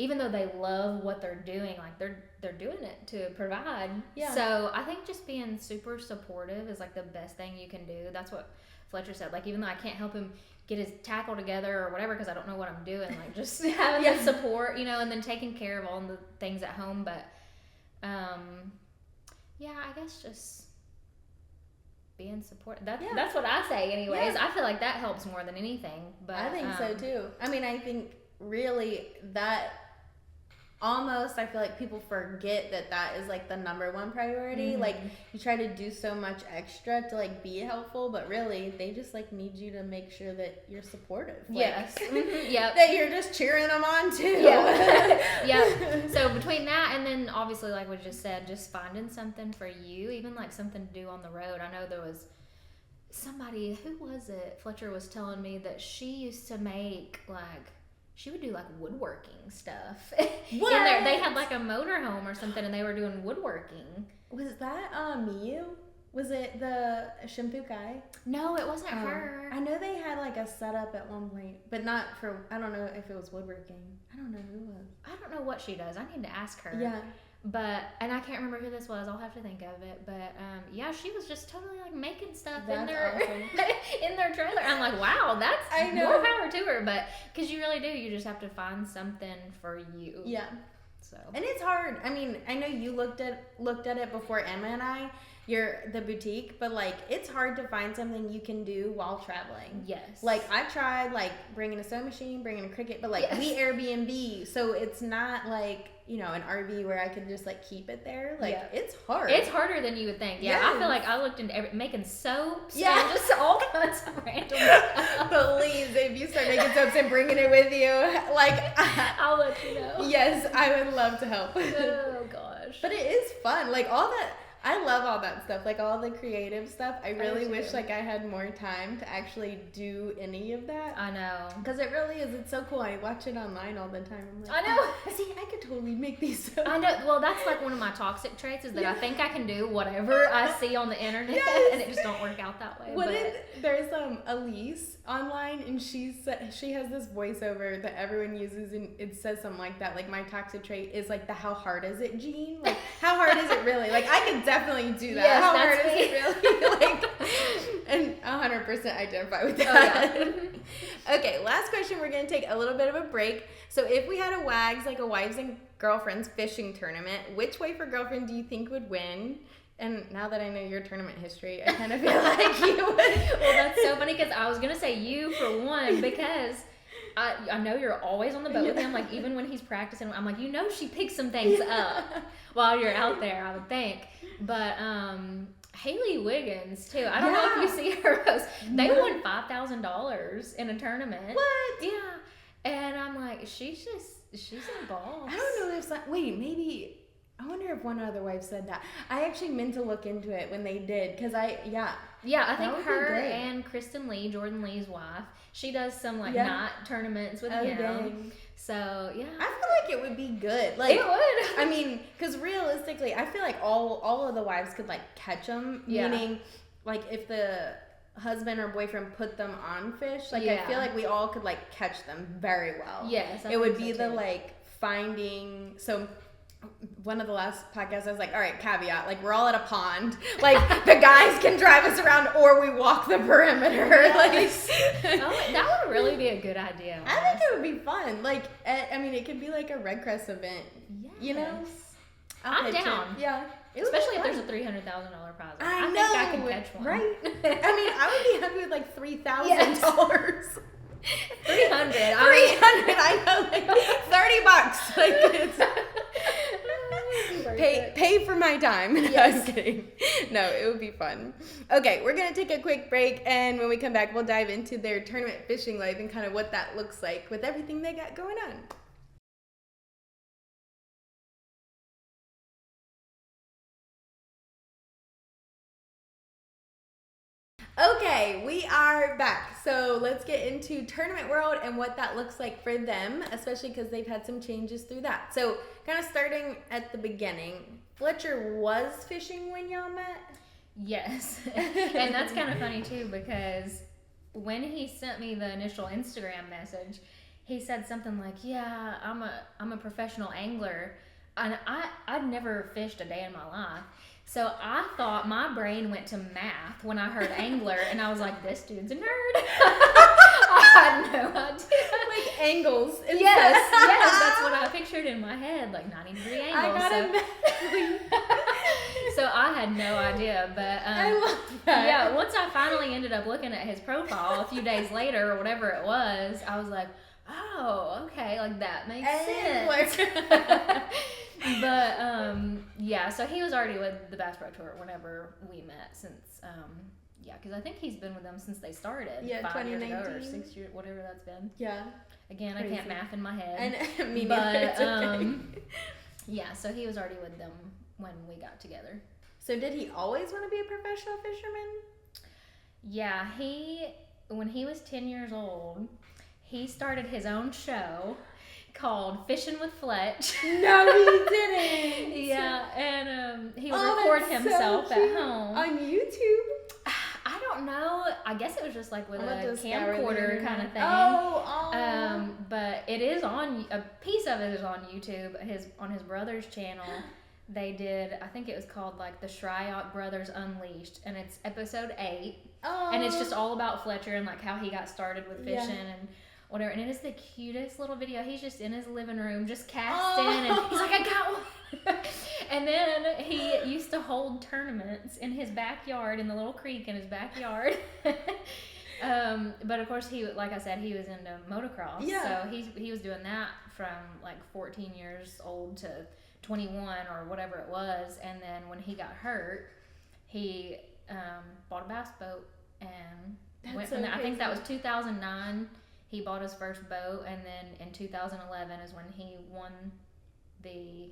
even though they love what they're doing, like, they're doing it to provide. Yeah. So I think just being super supportive is, like, the best thing you can do. That's what Fletcher said. Like, even though I can't help him get his tackle together or whatever, because I don't know what I'm doing, like, just having the support, you know, and then taking care of all the things at home. But I guess just being supportive. That's what I say anyways. I feel like that helps more than anything. But I think so too. I mean, I think really that almost, I feel like people forget that is like the number one priority. Like, you try to do so much extra to, like, be helpful, but really they just, like, need you to make sure that you're supportive. Like, yes. Yep. That you're just cheering them on too. Yeah. So between that and then obviously, like we just said, just finding something for you, even like something to do on the road. I know there was somebody, who was it? Fletcher was telling me that she used to make, like, she would do, like, woodworking stuff. What? They had, like, a motorhome or something, and they were doing woodworking. Was that Miyu? Was it the Shimpukai? No, it wasn't her. I know they had, like, a setup at one point, but not for, I don't know if it was woodworking. I don't know who it was. I don't know what she does. I need to ask her. Yeah. But, and I can't remember who this was. I'll have to think of it. But, she was just totally, like, making stuff in their in their trailer. I'm like, wow, that's more power to her. But, because you really do. You just have to find something for you. Yeah. So. And it's hard. I mean, I know you looked at it before Emma and I, the boutique, but, like, it's hard to find something you can do while traveling. Yes. Like, I tried, like, bringing a sewing machine, bringing a Cricut, but, like, we Airbnb, so it's not, like, you know, an RV where I can just, like, keep it there. Like, it's hard. It's harder than you would think. Yeah, Yes. I feel like I looked into making soaps and just all kinds of random stuff. Please, if you start making soaps and bringing it with you, like, I'll let you know. Yes, I would love to help. Oh, gosh. But it is fun. Like, all that, I love all that stuff, like all the creative stuff. I really do. wish like I had more time to actually do any of that. I know. Because it really is. It's so cool. I watch it online all the time. I'm like, I know. See, I could totally make these stuff. I know. Well, that's like one of my toxic traits is that I think I can do whatever I see on the internet, and it just don't work out that way. There's Elise online, and she has this voiceover that everyone uses, and it says something like that. Like, my toxic trait is like the "how hard is it" gene. Like, how hard is it really? Like, I could definitely do that. Yes, how that's hard me. is it really? Like, and 100% identify with that. Oh, yeah. Okay, last question. We're gonna take a little bit of a break. So, if we had a WAGS, like a wives and girlfriends fishing tournament, which wife or girlfriend do you think would win? And now that I know your tournament history, I kind of feel like you would. Well, that's so funny because I was going to say you for one because I know you're always on the boat with him. Like, even when he's practicing, I'm like, she picks some things up while you're out there, I would think. But Haley Wiggins, too. I don't know if you see her post. They won $5,000 in a tournament. What? Yeah. And I'm like, she's a boss. I don't know if maybe... I wonder if one other wife said that. I actually meant to look into it when they did, because I think her and Kristen Lee, Jordan Lee's wife, she does some night tournaments with him. Dang. So, yeah. I feel like it would be good. Like, it would. I mean, because realistically, I feel like all of the wives could, like, catch them. Yeah. Meaning, like, if the husband or boyfriend put them on fish, like, I feel like we all could, like, catch them very well. Yes, it would be the, like, finding... So... One of the last podcasts, I was like, all right, caveat, like, we're all at a pond. Like, the guys can drive us around or we walk the perimeter. Yes. Like, that would really be a good idea. I think it would be fun. Like, I mean, it could be like a Red Crest event. Yes. You know? I'm down. Yeah. Especially if there's a $300,000 prize. I know. Think I can catch one. Right? I mean, I would be happy with like $3,000. Yes. 300. I know, like $30. Like, it's pay for my time. Yes. I'm kidding. No, it would be fun. Okay, we're gonna take a quick break, and when we come back, we'll dive into their tournament fishing life and kind of what that looks like with everything they got going on. Okay, we are back. So let's get into tournament world and what that looks like for them, especially because they've had some changes through that. So kind of starting at the beginning, Fletcher was fishing when y'all met? Yes. And that's kind of funny too, because when he sent me the initial Instagram message, he said something like, yeah, I'm a professional angler, and I'd never fished a day in my life. So I thought, my brain went to math when I heard angler, and I was like, this dude's a nerd. I had no idea. Like angles. Yes, that's what I pictured in my head, like 90-degree angles. I got so I had no idea, but I love that. Yeah, once I finally ended up looking at his profile a few days later, or whatever it was, I was like, oh, okay, like that makes sense. But yeah, so he was already with the Bass Pro Tour whenever we met, since because I think he's been with them since they started. Yeah, 5 years 2019 ago or 6 years, whatever that's been. Yeah. Again, crazy. I can't math in my head. And me neither. It's okay. Yeah, so he was already with them when we got together. So did he always want to be a professional fisherman? Yeah, when he was 10 years old, he started his own show called Fishing with Fletch. No, he didn't. Yeah, and he would record himself at home. On YouTube? I don't know. I guess it was just like with a camcorder kind of thing. Oh. But it is a piece of it is on YouTube. On his brother's channel, they did, I think it was called like the Shryock Brothers Unleashed, and it's episode 8. Oh. And it's just all about Fletcher and like how he got started with fishing and whatever. And it is the cutest little video. He's just in his living room, just casting, and he's like, I got one. And then he used to hold tournaments in his backyard, in the little creek in his backyard. But of course, like I said, he was into motocross. Yeah. So he was doing that from like 14 years old to 21 or whatever it was. And then when he got hurt, he bought a bass boat and went. And I think that was 2009. He bought his first boat, and then in 2011 is when he won the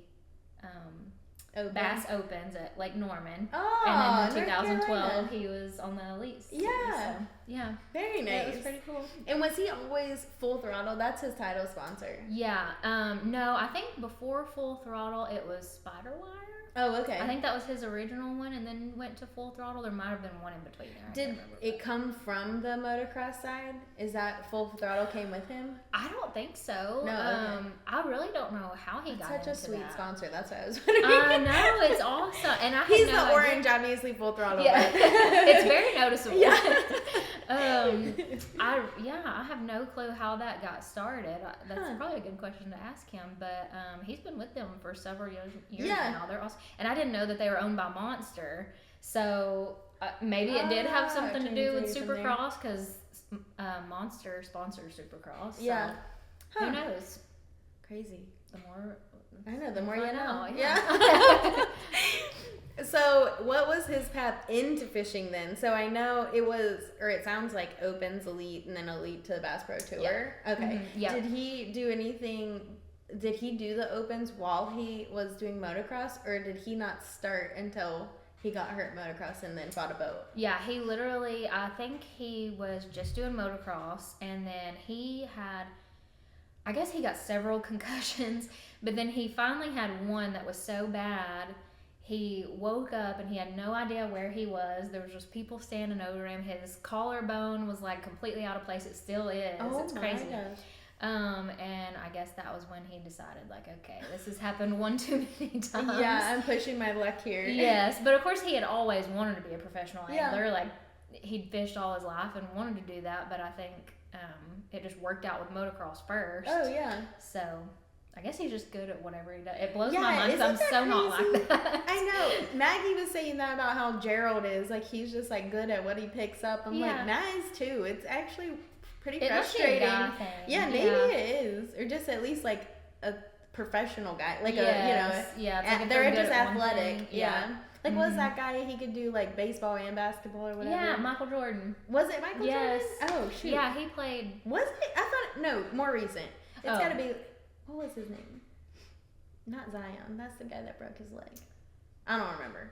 Bass Opens at Lake Norman. Oh, and then in North 2012, Carolina. he was on the Elite Series. Yeah. So, yeah. Very nice. Yeah, it was pretty cool. And was he always Full Throttle? That's his title sponsor. Yeah. No, I think before Full Throttle, it was Spider Wire. Oh, okay. I think that was his original one, and then went to Full Throttle. There might have been one in between there. Did it come from the motocross side? Is that Full Throttle came with him? I don't think so. No, okay. I really don't know how he got Such into a sweet that. sponsor. That's what I was wondering. I know, it's awesome. And I He's had no the idea. orange, obviously Full Throttle. Yeah, But it's very noticeable. Yeah. I have no clue how that got started. That's Huh. probably a good question to ask him. But he's been with them for several years Yeah. now. They're awesome. And I didn't know that they were owned by Monster. So maybe it did have something to do with Supercross because Monster sponsors Supercross. So Yeah. who knows? Crazy. The more I know, the more you find know. out, Yeah. So, what was his path into fishing then? So, I know it was, or it sounds like Opens, Elite, and then Elite to the Bass Pro Tour. Yeah. Okay. Mhm, yeah. Did he do anything? Did he do the Opens while he was doing motocross, or did he not start until he got hurt motocross and then bought a boat? Yeah, he literally, I think he was just doing motocross, and then I guess he got several concussions, but then he finally had one that was so bad, he woke up and he had no idea where he was. There was just people standing over him. His collarbone was like completely out of place. It still is. Oh, it's my crazy. gosh. And I guess that was when he decided, like, okay, this has happened one too many times. Yeah, I'm pushing my luck here. Yes, but of course he had always wanted to be a professional Yeah. angler. Like, he'd fished all his life and wanted to do that, but I think it just worked out with motocross first. Oh, yeah. So I guess he's just good at whatever he does. It blows Yeah, my mind because I'm isn't so that not crazy? like that. I know. Maggie was saying that about how Gerald is. Like, he's just, like, good at what he picks up. I'm Yeah. like, Matt is too. It's actually pretty It must be a frustrating. guy thing. Yeah, maybe it is. Or just at least, like, a professional guy. Like, Yes. a, Yeah, it's like if they're good just at one athletic. thing. Yeah. Like, was Mhm. that guy, he could do, like, baseball and basketball or whatever? Yeah, Michael Jordan. Was it Michael Yes. Jordan? Oh, shoot. Yeah, he played. Was it? I thought, no, more recent. It's Oh. gotta be, what was his name? Not Zion. That's the guy that broke his leg. I don't remember.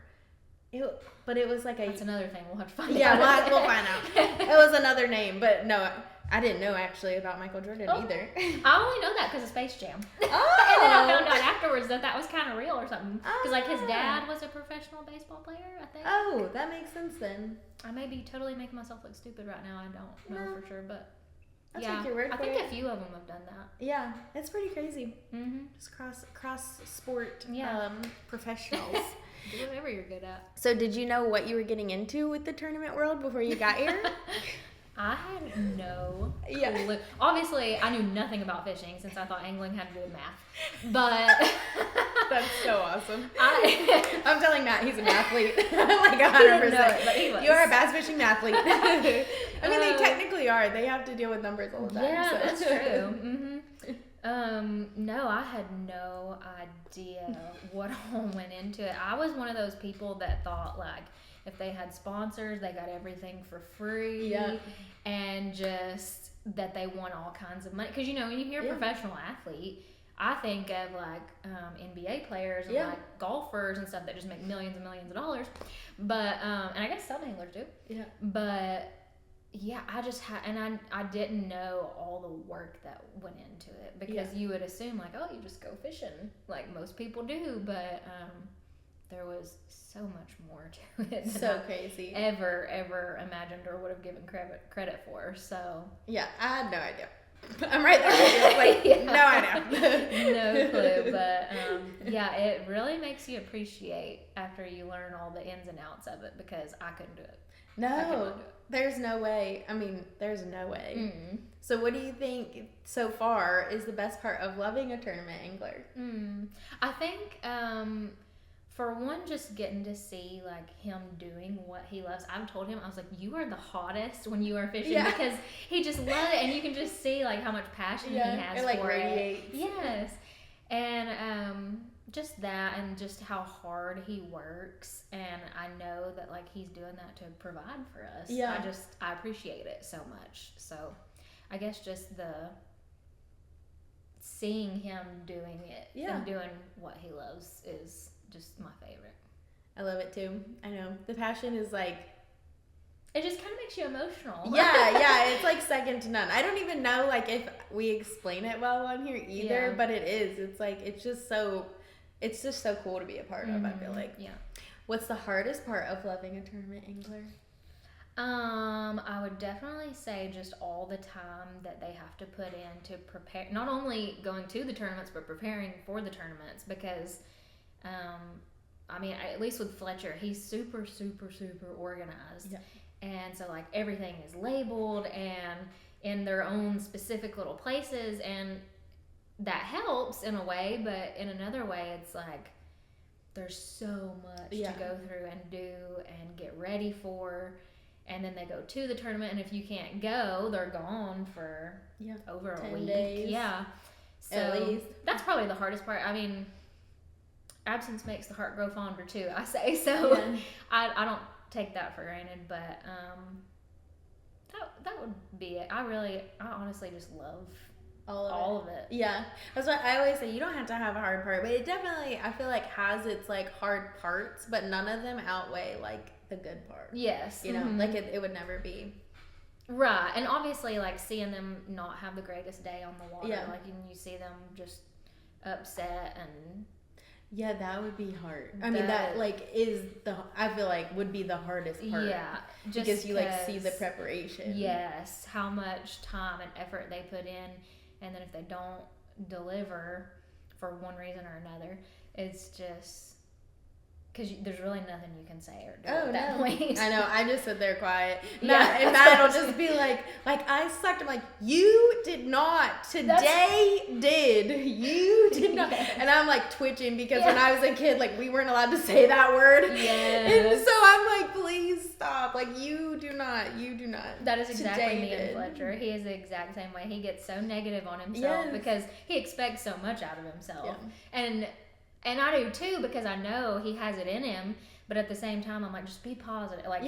But it was like a... That's another thing we'll have to find out. Yeah, we'll find out. It was another name, but no, I didn't know actually about Michael Jordan either. I only know that because of Space Jam. Oh! And then I found out afterwards that was kind of real or something. Because, like, his Ah. dad was a professional baseball player, I think. Oh, that makes sense then. I may be totally making myself look stupid right now. I don't know No. for sure, but I'll yeah, take your word I for think it. a few of them have done that. Yeah, it's pretty crazy. Mm-hmm. Just cross sport Yeah. professionals. Do whatever you're good at. So did you know what you were getting into with the tournament world before you got here? I had no clue. Yeah. Obviously, I knew nothing about fishing since I thought angling had to do with math. But That's so awesome. I I'm telling Matt he's an athlete. Like 100%. didn't know it, but he was. You are a bass fishing athlete. I mean, they Uh, technically are. They have to deal with numbers all the time. Yeah, so. that's true. Mm-hmm. No, I had no idea what all went into it. I was one of those people that thought, like, if they had sponsors, they got everything for free. Yeah. And just that they won all kinds of money. Because, you know, when you hear Yeah. professional athlete, I think of, like, NBA players and, Yeah. like, golfers and stuff that just make millions and millions of dollars. But, and I guess some anglers do. Yeah. But... yeah, I just and I didn't know all the work that went into it because you would assume like, oh, you just go fishing like most people do, but there was so much more to it than So I crazy. ever imagined or would have given credit for. So Yeah, I had no idea. I'm right there with you. Like, Yeah. no idea. no clue, but yeah, it really makes you appreciate after you learn all the ins and outs of it because I couldn't do it. I could No, not do it. there's no way. I mean, there's no way. Mm. So what do you think so far is the best part of loving a tournament angler? I think for one, just getting to see like him doing what he loves. I've told him, I was like, you are the hottest when you are fishing because he just loves it and you can just see like how much passion he has it like for radiates. it. Yes. And just that and just how hard he works, and I know that like he's doing that to provide for us. Yeah. I appreciate it so much. So I guess just the seeing him doing it and doing what he loves is just my favorite. I love it too. I know. The passion is like... It just kind of makes you emotional. Yeah, it's like second to none. I don't even know like if we explain it well on here either, but it is. It's like, it's just so cool to be a part of, I feel like. Yeah. What's the hardest part of loving a tournament angler? I would definitely say just all the time that they have to put in to prepare, not only going to the tournaments, but preparing for the tournaments, because, I mean, at least with Fletcher, he's super, super, super organized. Yeah. And so, like, everything is labeled and in their own specific little places, and that helps in a way, but in another way, it's like there's so much to go through and do and get ready for, and then they go to the tournament, and if you can't go, they're gone for over a 10 week. days. Yeah. So at least. That's probably the hardest part. I mean, absence makes the heart grow fonder too, I say. So I don't take that for granted, but that would be it. I honestly just love all of it. Yeah, that's what I always say. You don't have to have a hard part, but it definitely, I feel like, has its like hard parts, but none of them outweigh like the good part. Yes. You know, like it would never be. Right. And obviously, like, seeing them not have the greatest day on the water, like, and you see them just upset and... Yeah, that would be hard. I mean, that, like, I feel like, would be the hardest part. Yeah. Just because you, like, see the preparation. Yes. How much time and effort they put in. And then if they don't deliver for one reason or another, it's just... Because there's really nothing you can say or do at that point. I know. I just sit there quiet. And Matt will just be like, I sucked. I'm like, you did not. Today did. You did not. And I'm like twitching because when I was a kid, like, we weren't allowed to say that word. Yes. And so I'm like, please stop. Like, you do not. You do not. That is exactly me and Fletcher. He is the exact same way. He gets so negative on himself because he expects so much out of himself. Yeah. And I do too, because I know he has it in him, but at the same time, I'm like, just be positive. Like,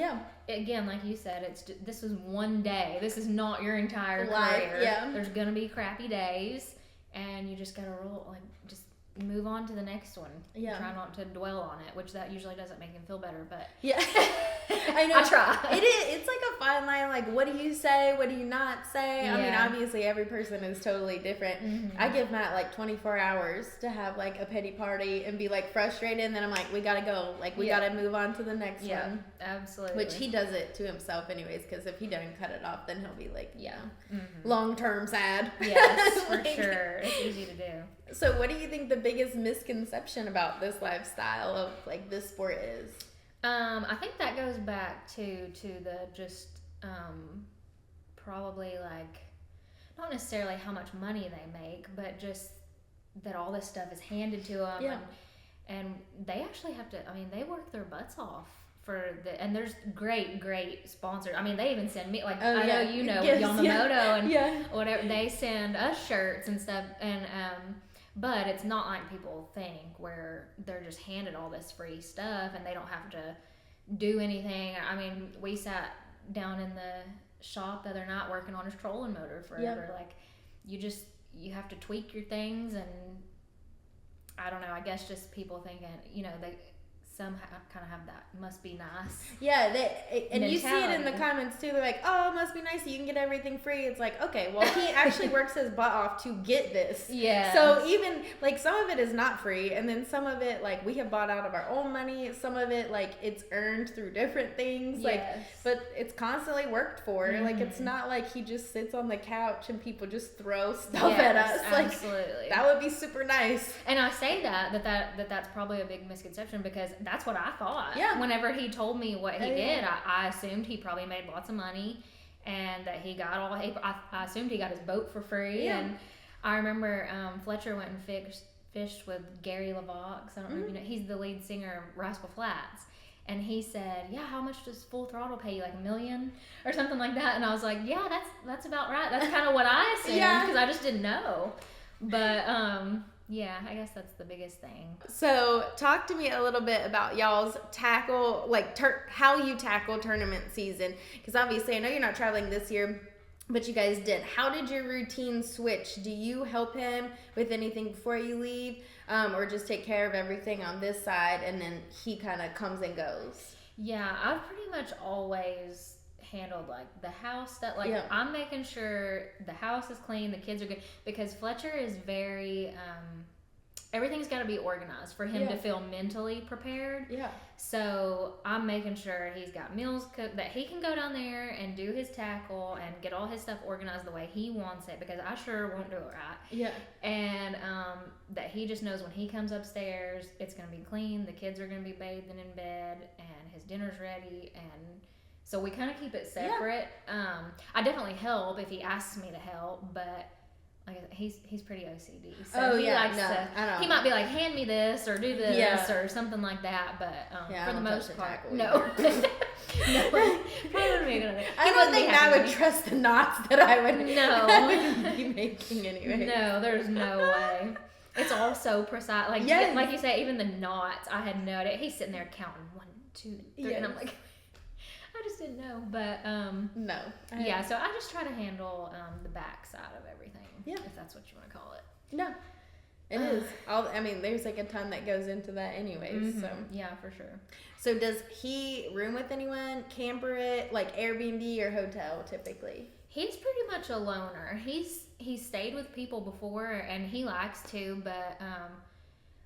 again, like you said, this is one day. This is not your entire career. Yeah. There's gonna be crappy days, and you just gotta roll, like, just move on to the next one. Yeah. Try not to dwell on it, which that usually doesn't make him feel better, but I know. I try. It's like a fine line. Like, what do you say? What do you not say? Yeah. I mean, obviously, every person is totally different. Mm-hmm. I give Matt like 24 hours to have like a pity party and be like frustrated, and then I'm like, we gotta go. Like, we gotta move on to the next one. Yeah, absolutely. Which he does it to himself, anyways. Because if he doesn't cut it off, then he'll be like, long term sad. Yes, for sure. It's easy to do. So, what do you think the biggest misconception about this lifestyle of like this sport is? I think that goes back to the just probably like not necessarily how much money they make, but just that all this stuff is handed to them, and they actually have to. I mean, they work their butts off and there's great sponsors. I mean, they even send me like I know you know Yamamoto and whatever. They send us shirts and stuff, and but it's not like people think where they're just handed all this free stuff and they don't have to do anything. I mean, we sat down in the shop the other night working on his trolling motor forever. Like, you have to tweak your things, and I don't know, I guess just people thinking, you know, they somehow kind of have that must be nice. Yeah, and you see it in the comments too. They're like, oh, it must be nice, you can get everything free. It's like, okay, well, he actually works his butt off to get this. Yeah. So even like some of it is not free, and then some of it like we have bought out of our own money. Some of it like it's earned through different things. Like, but it's constantly worked for. Mm-hmm. Like, it's not like he just sits on the couch and people just throw stuff at us. Absolutely. Like, that would be super nice. And I say that's probably a big misconception, because that's what I thought. Yeah. Whenever he told me what he did, I assumed he probably made lots of money, and that he got I assumed he got his boat for free. Yeah. And I remember Fletcher went and fished with Gary LaVox. I don't know if you know. He's the lead singer of Rascal Flatts. And he said, yeah, how much does Full Throttle pay you? Like $1 million or something like that? And I was like, yeah, that's about right. That's kind of what I assumed, because I just didn't know. But yeah, I guess that's the biggest thing. So talk to me a little bit about y'all's tackle, like how you tackle tournament season. Because obviously I know you're not traveling this year. but you guys did. How did your routine switch? Do you help him with anything before you leave, or just take care of everything on this side and then he kind of comes and goes? Yeah, I've pretty much always handled like the house stuff. Like I'm making sure the house is clean, the kids are good, because Fletcher is very everything's got to be organized for him to feel mentally prepared. Yeah. So I'm making sure he's got meals cooked, that he can go down there and do his tackle and get all his stuff organized the way he wants it, because I sure won't do it right. Yeah. And that he just knows when he comes upstairs, it's going to be clean, the kids are going to be bathing in bed, and his dinner's ready, and so we kind of keep it separate. Yeah. I definitely help if he asks me to help, but like he's pretty OCD. So he likes to. He might be like, hand me this or do this or something like that. But for the most part, no. No. I don't think I would trust the knots that I would be making anyway. No, there's no way. It's all so precise. Like like you say, even the knots, I had no idea. He's sitting there counting 1, 2, 3, and I'm like, I just didn't know. But no. So I just try to handle the back side of everything. Yeah. If that's what you want to call it. No. It is. I mean, there's like a ton that goes into that anyways. So yeah, for sure. So does he room with anyone, camper it, like Airbnb or hotel typically? He's pretty much a loner. He's stayed with people before and he likes to, but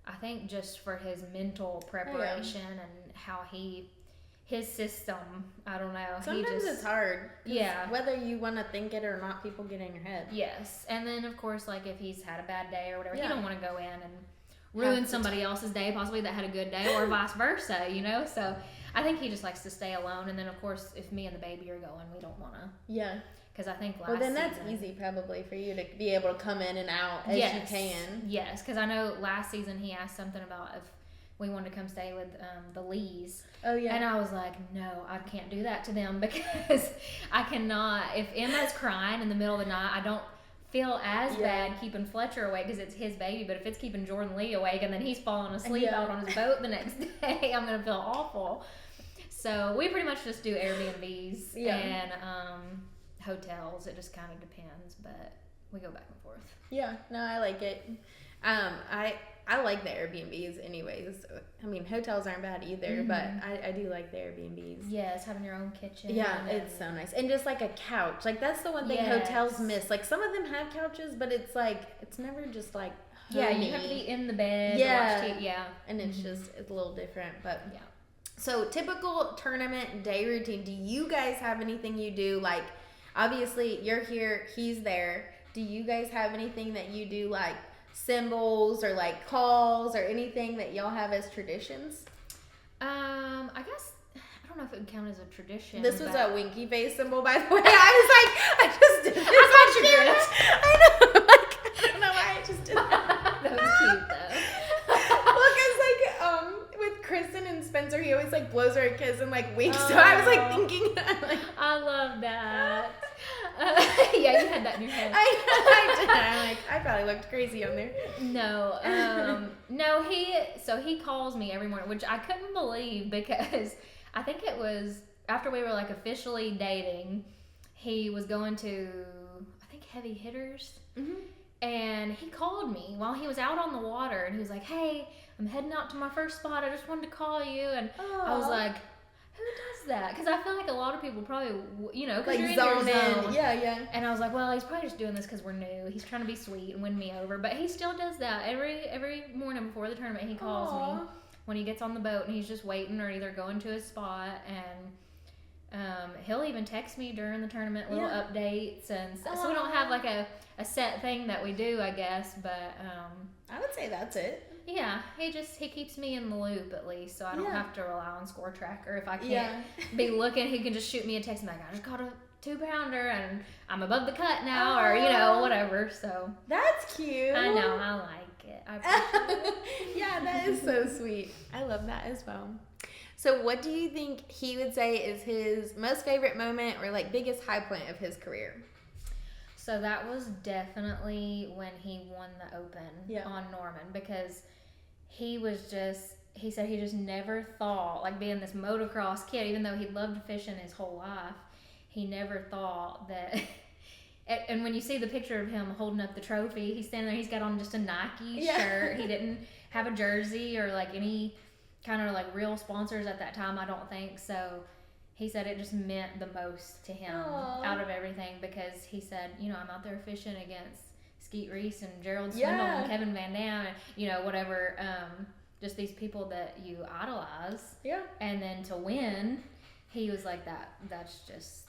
I think just for his mental preparation and how his system, I don't know. Sometimes it's hard. Yeah. Whether you want to think it or not, people get in your head. Yes. And then, of course, like if he's had a bad day or whatever, he don't want to go in and ruin somebody else's day, possibly that had a good day, or vice versa, you know? So I think he just likes to stay alone. And then, of course, if me and the baby are going, we don't want to. Yeah. Because I think last season... that's easy probably for you to be able to come in and out as you can. Yes. Because I know last season he asked something about if we wanted to come stay with the Lees. Oh, yeah. And I was like, no, I can't do that to them, because I cannot. If Emma's crying in the middle of the night, I don't feel as bad keeping Fletcher awake because it's his baby. But if it's keeping Jordan Lee awake and then he's falling asleep out on his boat the next day, I'm going to feel awful. So we pretty much just do Airbnbs and hotels. It just kind of depends, but we go back and forth. Yeah, no, I like it. I like the Airbnbs anyways. I mean, hotels aren't bad either, but I do like the Airbnbs. Yes, having your own kitchen. Yeah, it's so nice. And just like a couch. Like, that's the one thing hotels miss. Like, some of them have couches, but it's like, it's never just like homey. Yeah, you have to be in the bed to watch TV. Yeah. And it's just, it's a little different, but yeah. So, typical tournament day routine. Do you guys have anything you do? Like, obviously, you're here, he's there. Do you guys have anything that you do, like, symbols or like calls or anything that y'all have as traditions? I guess I don't know if it would count as a tradition. This was a winky face symbol, by the way. I was like, I just did this. I thought you did it. I know. Like, I don't know why I just did that. That was cute though. Well, because like with Kristen and Spencer, he always like blows her a kiss and like winks. So I was like thinking. I love that. Yeah, you had that in your head. I did. I'm like, I probably looked crazy on there. No, no. He calls me every morning, which I couldn't believe, because I think it was after we were like officially dating. He was going to, I think, Heavy Hitters, and he called me while he was out on the water, and he was like, "Hey, I'm heading out to my first spot. I just wanted to call you." And I was like, who does that? Because I feel like a lot of people probably, you know, because like you're in your zone. Yeah. And I was like, well, he's probably just doing this because we're new. He's trying to be sweet and win me over. But he still does that. Every morning before the tournament, he calls me when he gets on the boat, and he's just waiting or either going to his spot. And he'll even text me during the tournament, little updates. And so we don't have like a set thing that we do, I guess. But I would say that's it. Yeah, he keeps me in the loop at least, so I don't have to rely on Score Tracker. If I can't be looking, he can just shoot me a text and be like, I just caught a 2-pounder and I'm above the cut now, or you know, whatever. So that's cute. I know, I like it. I appreciate it. Yeah, that is so sweet. I love that as well. So what do you think he would say is his most favorite moment or like biggest high point of his career? So that was definitely when he won the Open on Norman, because he said he just never thought, like being this motocross kid, even though he loved fishing his whole life, he never thought that And when you see the picture of him holding up the trophy, he's standing there, he's got on just a Nike shirt. He didn't have a jersey or like any kind of like real sponsors at that time, I don't think. So he said it just meant the most to him out of everything, because he said, you know, I'm out there fishing against Skeet Reese and Gerald Swindle and Kevin Van Dam and, you know, whatever, just these people that you idolize. Yeah. And then to win, he was like, that's just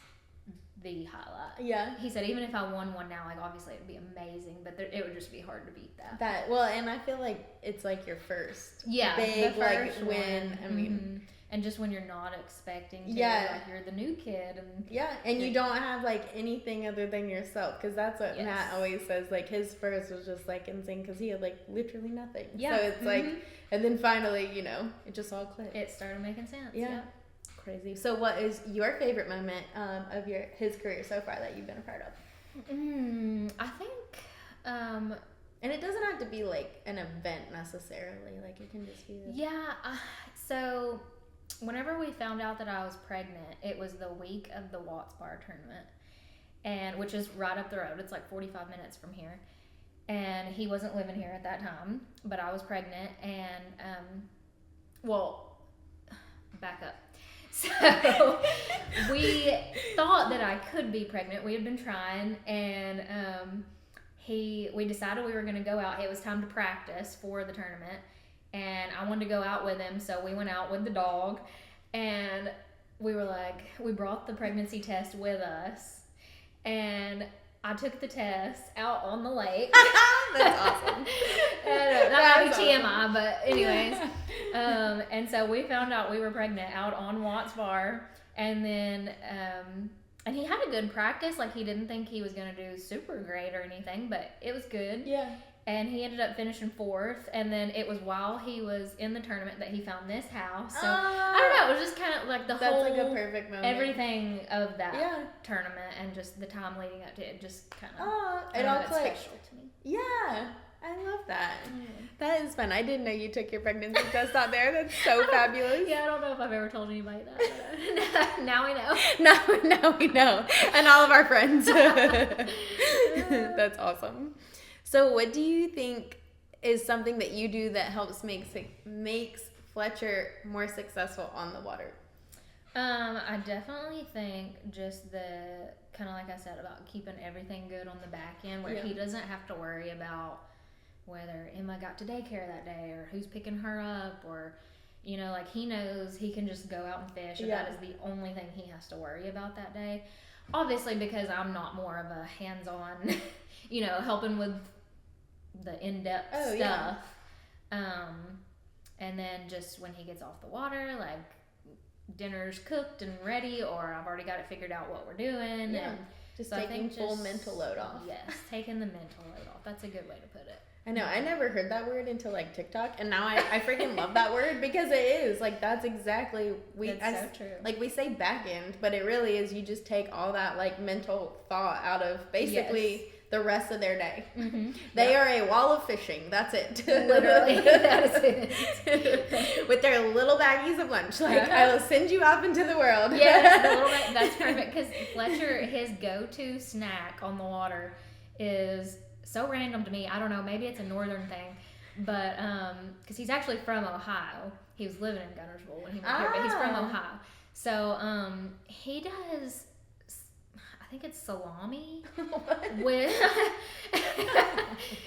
the highlight. Yeah. He said, even if I won one now, like, obviously it would be amazing, but it would just be hard to beat that. Well, and I feel like it's like your first big, like, win. I mean... And just when you're not expecting to, like, you're the new kid. And you don't have, like, anything other than yourself, because that's what Matt always says, like, his first was just, like, insane, because he had, like, literally nothing. Yeah. So it's, like, and then finally, you know, it just all clicked. It started making sense. Yeah. Crazy. So what is your favorite moment of his career so far that you've been a part of? I think... and it doesn't have to be, like, an event necessarily. Like, it can just be... So... Whenever we found out that I was pregnant, it was the week of the WAGS Bar tournament, and which is right up the road. It's like 45 minutes from here, and he wasn't living here at that time, but I was pregnant, and back up. So we thought that I could be pregnant. We had been trying, and we decided we were going to go out. It was time to practice for the tournament. And I wanted to go out with him, so we went out with the dog, and we were like, we brought the pregnancy test with us, and I took the test out on the lake. That's awesome. And, that might be TMI, but anyways. And so we found out we were pregnant out on Watts Bar, and then, and he had a good practice. Like, he didn't think he was going to do super great or anything, but it was good. Yeah. And he ended up finishing 4th, and then it was while he was in the tournament that he found this house. So, I don't know, it was just kind of like that's like a perfect moment. Everything of that tournament and just the time leading up to it just kind of, it all clicked. Special to me. Yeah, I love that. That is fun. I didn't know you took your pregnancy test out there. That's so fabulous. Yeah, I don't know if I've ever told anybody that. Now we know. Now we know. And all of our friends. That's awesome. So what do you think is something that you do that helps makes Fletcher more successful on the water? I definitely think just the kind of like I said about keeping everything good on the back end, where he doesn't have to worry about whether Emma got to daycare that day or who's picking her up, or, you know, like, he knows he can just go out and fish, and that is the only thing he has to worry about that day. Obviously, because I'm not more of a hands-on, you know, helping with the in-depth stuff. And then just when he gets off the water, like, dinner's cooked and ready, or I've already got it figured out what we're doing. Yeah. And just so taking full mental load off. Yes, taking the mental load off. That's a good way to put it. I know. I never heard that word until, like, TikTok, and now I freaking love that word, because it is like, that's exactly so true. Like, we say back end, but it really is, you just take all that, like, mental thought out of basically the rest of their day. They are a wall of fishing. That's it. Literally, that is it. With their little baggies of lunch, like, I will send you off into the world. Yes, the little bag. That's perfect, because Fletcher, his go-to snack on the water is so random to me. I don't know, maybe it's a northern thing, but because he's actually from Ohio. He was living in Gunnersville when he moved here, but he's from Ohio. So he does, I think it's salami with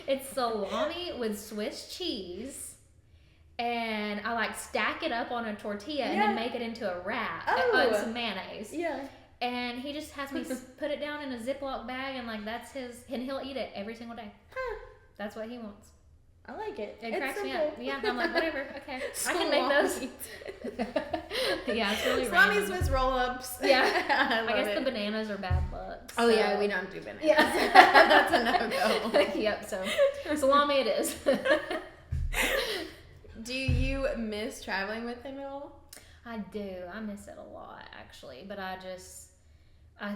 it's salami with Swiss cheese, and I, like, stack it up on a tortilla and then make it into a wrap and some mayonnaise. Yeah. And he just has me put it down in a Ziploc bag, and, like, that's his, and he'll eat it every single day. That's what he wants. I like it. It cracks me up. Yeah, I'm like, whatever, okay. I can make those. Yeah, it's really salami random. Swiss roll-ups. Yeah. I guess the bananas are bad luck. So. Oh, yeah, we don't do bananas. Yeah. That's a no-go. Yep, so salami it is. Do you miss traveling with him at all? I do. I miss it a lot, actually. But I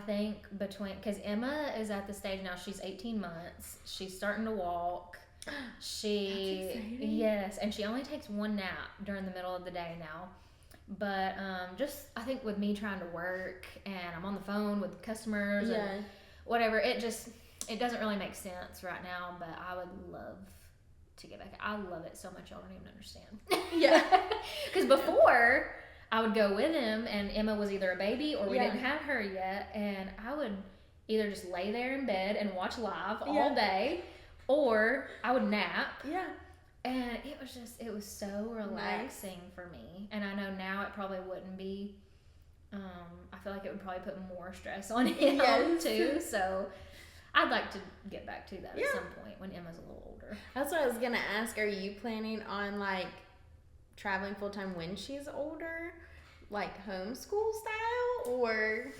think because Emma is at the stage now, she's 18 months. She's starting to walk. That's exciting. Yes, and she only takes one nap during the middle of the day now. But just, I think with me trying to work, and I'm on the phone with customers and whatever. It doesn't really make sense right now, but I would love to get back. I love it so much, y'all don't even understand. Yeah. Because before, I would go with him, and Emma was either a baby or we didn't have her yet, and I would either just lay there in bed and watch live all day, or I would nap. Yeah. And it was so relaxing for me. And I know now it probably wouldn't be. I feel like it would probably put more stress on him too. So I'd like to get back to that at some point when Emma's a little older. That's what I was going to ask. Are you planning on like traveling full time when she's older? Like homeschool style or?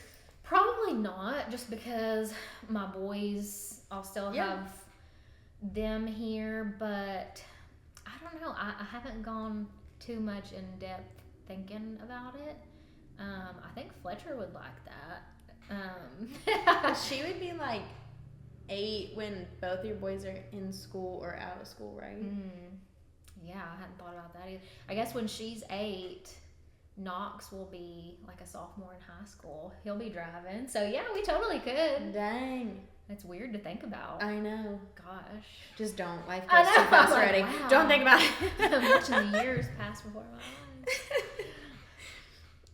Probably not, just because my boys, I'll still have them here, but I don't know. I haven't gone too much in depth thinking about it. I think Fletcher would like that. She would be like 8 when both your boys are in school or out of school, right? Yeah, I hadn't thought about that either. I guess when she's 8, Knox will be like a sophomore in high school. He'll be driving. So yeah, we totally could. Dang. It's weird to think about. I know. Gosh. Just don't. Life goes too fast already. Wow. Don't think about it. I'm watching the years pass before my eyes.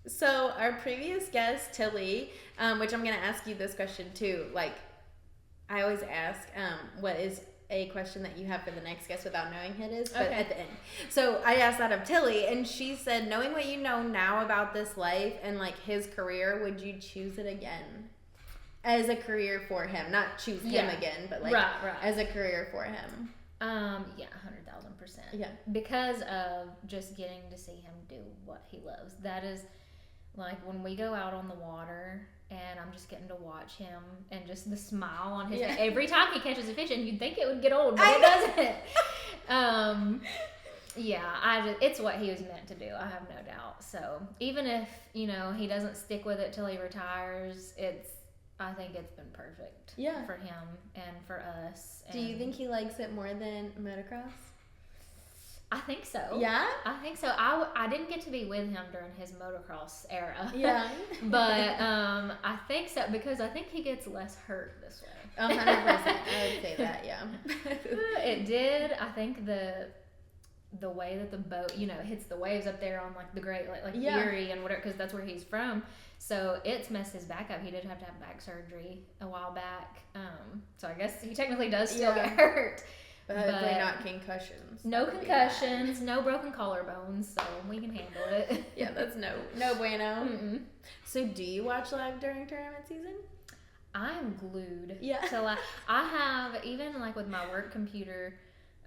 So our previous guest, Tilly, which I'm going to ask you this question too. Like, I always ask, what is a question that you have for the next guest without knowing who it is, but at the end. So I asked that of Tilly, and she said, knowing what you know now about this life and like his career, would you choose it again? As a career for him, not choose him again, but like as a career for him. Yeah, 100,000%. Yeah, because of just getting to see him do what he loves. That is like when we go out on the water and I'm just getting to watch him and just the smile on his face every time he catches a fish, and you'd think it would get old, but it doesn't. It's what he was meant to do. I have no doubt. So even if he doesn't stick with it till he retires, I think it's been perfect for him and for us. Do you think he likes it more than motocross? I think so. Yeah? I think so. I didn't get to be with him during his motocross era. Yeah. But I think so, because I think he gets less hurt this way. 100%. I would say that, yeah. It did. I think the way that the boat, hits the waves up there on like the Great like Erie and whatever, because that's where he's from. So it's messed his back up. He did have to have back surgery a while back. So I guess he technically does still get hurt. But hopefully not concussions. No concussions, no broken collarbones, so we can handle it. Yeah, that's no bueno. Mm-mm. So do you watch live during tournament season? I'm glued. Yeah. So I have, even like with my work computer,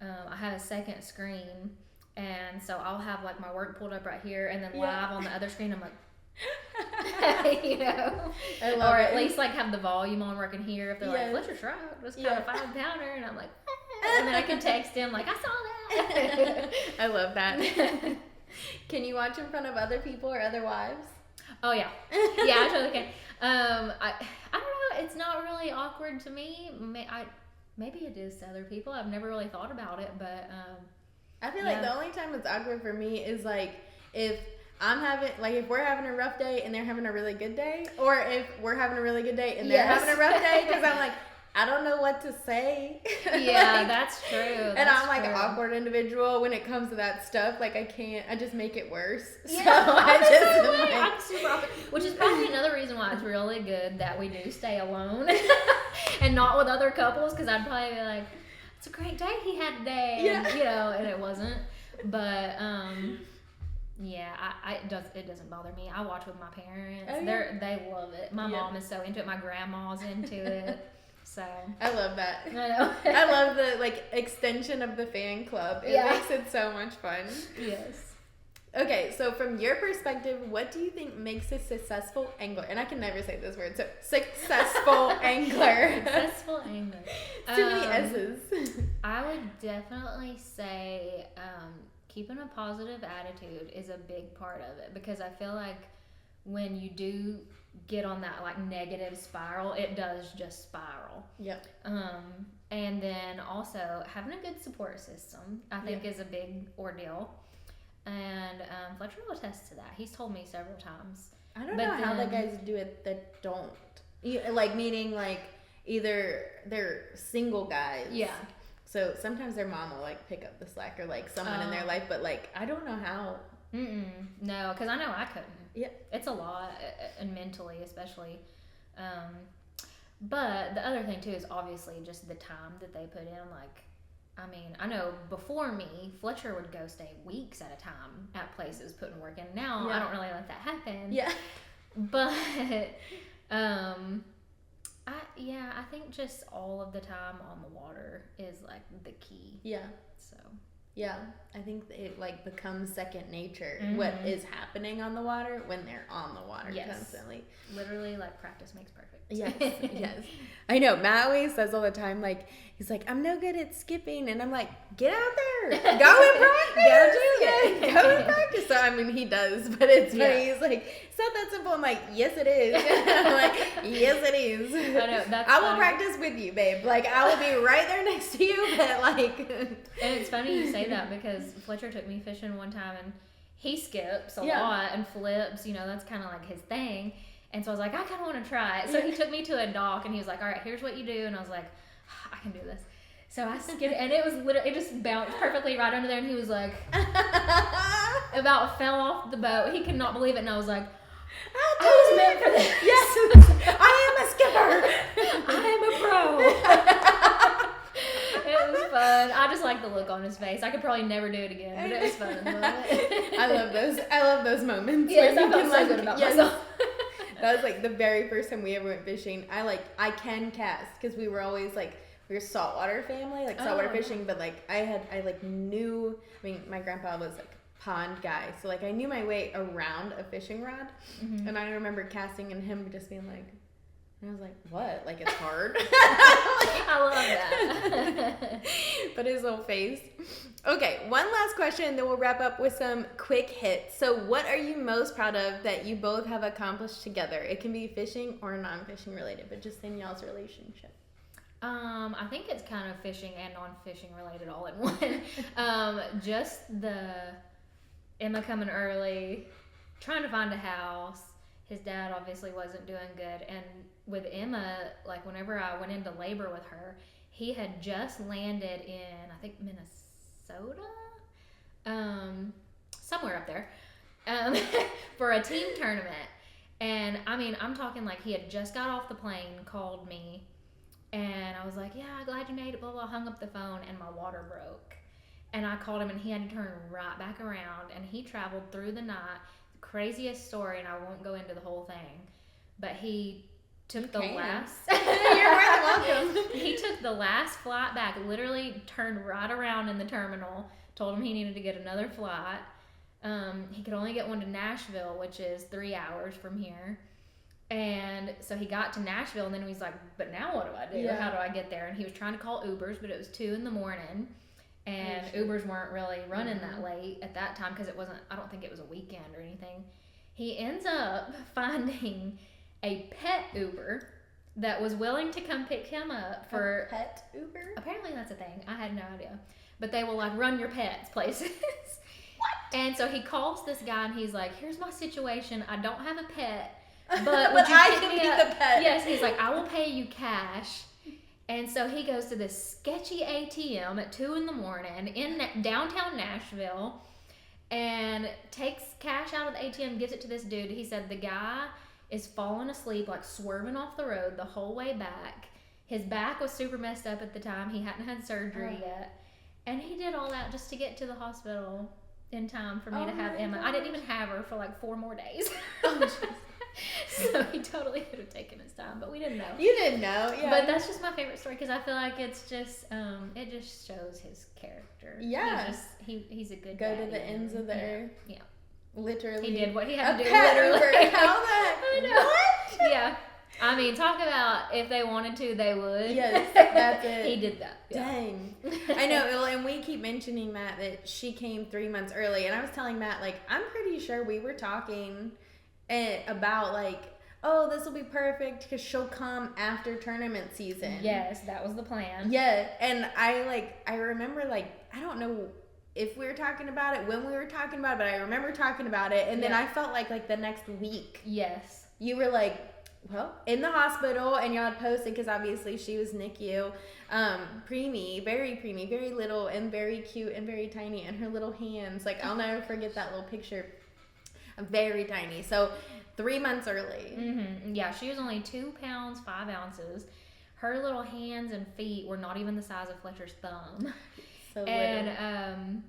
I have a second screen, and so I'll have like my work pulled up right here, and then live on the other screen. I'm like, I love or it. at least like have the volume on working here. If they're like, Fletcher's right, was kind of 5-pounder, and I'm like, and then I can text him like, I saw that. I love that. Can you watch in front of other people or other wives? Oh yeah, I totally can. I don't know. It's not really awkward to me. Maybe it is to other people. I've never really thought about it, but I feel like the only time it's awkward for me is like if we're having a rough day and they're having a really good day, or if we're having a really good day and they're having a rough day, because I'm like, I don't know what to say. Yeah, that's true. And I'm like an awkward individual when it comes to that stuff. Like I just make it worse. Yeah, so I'm super awkward. Which is probably another reason why it's really good that we do stay alone and not with other couples, because I'd probably be like, it's a great day he had today, and, and it wasn't. But it doesn't bother me. I watch with my parents. Oh, they love it. My mom is so into it. My grandma's into it. So I love that. I know. I love the extension of the fan club. It makes it so much fun. Yes. Okay, so from your perspective, what do you think makes a successful angler? And I can never say this word. So successful angler. Successful angler. Too many S's. I would definitely say keeping a positive attitude is a big part of it, because I feel like when you do get on that negative spiral, it does just spiral. Yep. And then also having a good support system, I think, is a big ordeal. And Fletcher will attest to that. He's told me several times. I don't know how the guys do it that don't. Meaning either they're single guys. Yeah. So sometimes their mom will like pick up the slack or like someone in their life, but like I don't know how. No, because I know I couldn't. Yeah. It's a lot, and mentally especially. But the other thing too is obviously just the time that they put in. Like, I mean, I know before me, Fletcher would go stay weeks at a time at places putting work in. Now I don't really let that happen. Yeah. But I think just all of the time on the water is like the key. Yeah. So. Yeah, I think it like becomes second nature what is happening on the water when they're on the water constantly. Literally, like practice makes perfect. Yes, yes. I know. Matt always says all the time, like, he's like, I'm no good at skipping. And I'm like, get out there. Go and practice. Go do it. Go and practice. So, I mean, he does, but it's funny. He's like, it's not that simple. I'm like, yes, it is. I'm like, yes, it is. I know. I will practice with you, babe. Like, I will be right there next to you, but like. And it's funny you say that because Fletcher took me fishing one time and he skips a lot and flips. You know, that's kind of like his thing. And so I was like, I kind of want to try it. So he took me to a dock and he was like, all right, here's what you do. And I was like, I can do this. So I skipped and it was literally, it just bounced perfectly right under there. And he was like, about fell off the boat. He could not believe it. And I was like, I was meant for this. Yes, I am a skipper. I am a pro. It was fun. I just like the look on his face. I could probably never do it again, but it was fun. I love those moments. Yes, I felt so good about myself. That was like the very first time we ever went fishing. I can cast because we were always like, we were saltwater family, like saltwater fishing, but like I knew, I mean, my grandpa was like pond guy, so like I knew my way around a fishing rod, and I remember casting and him just being like, and I was like, what? Like, it's hard? I love that. But his little face. Okay, one last question, then we'll wrap up with some quick hits. So what are you most proud of that you both have accomplished together? It can be fishing or non-fishing related, but just in y'all's relationship. I think it's kind of fishing and non-fishing related all in one. Just the Emma coming early, trying to find a house. His dad obviously wasn't doing good. And with Emma, like whenever I went into labor with her, he had just landed in, I think, Minnesota? Somewhere up there, for a team tournament. And I mean, I'm talking like he had just got off the plane, called me, and I was like, yeah, glad you made it, blah, blah, hung up the phone, and my water broke. And I called him, and he had to turn right back around, and he traveled through the night. The craziest story, and I won't go into the whole thing, but he took the last... You're really welcome. He took the last flight back, literally turned right around in the terminal, told him he needed to get another flight. He could only get one to Nashville, which is 3 hours from here. And so he got to Nashville, and then he was like, but now what do I do? Yeah. How do I get there? And he was trying to call Ubers, but it was 2 a.m. And Ubers weren't really running that late at that time because it wasn't, I don't think it was a weekend or anything. He ends up finding a pet Uber that was willing to come pick him up for... A pet Uber? Apparently that's a thing. I had no idea. But they will like run your pets places. What? And so he calls this guy and he's like, here's my situation. I don't have a pet. But would you I pick can me be up? the pet. Yes, he's like, I will pay you cash. And so he goes to this sketchy ATM at 2 a.m. in downtown Nashville and takes cash out of the ATM, gives it to this dude. He said the guy is falling asleep, like swerving off the road the whole way back. His back was super messed up at the time. He hadn't had surgery yet. And he did all that just to get to the hospital in time for me to have Emma. I didn't even have her for like 4 more days. So he totally could have taken his time, but we didn't know. You didn't know, yeah. But that's just my favorite story because I feel like it's just, it just shows his character. Yeah. He's a good Go daddy. to the ends of the earth. Yeah. Literally. He did what he had to do. Pet Literally. Uber. How that? I know. What? Yeah. I mean, talk about if they wanted to, they would. Yes, that's it. He did that. Yeah. Dang. I know, and we keep mentioning, Matt, that she came 3 months early, and I was telling Matt, like, I'm pretty sure we were talking about, like, oh, this will be perfect because she'll come after tournament season. Yes, that was the plan. Yeah, and I remember, like, I don't know if we were talking about it, when we were talking about it, but I remember talking about it, and then I felt like the next week. Yes. You were like, in the hospital, and y'all had posted because obviously she was NICU, preemie, very little and very cute and very tiny, and her little hands, like I'll never forget that little picture. Very tiny. So 3 months early. Mm-hmm. Yeah, she was only 2 pounds 5 ounces. Her little hands and feet were not even the size of Fletcher's thumb. So and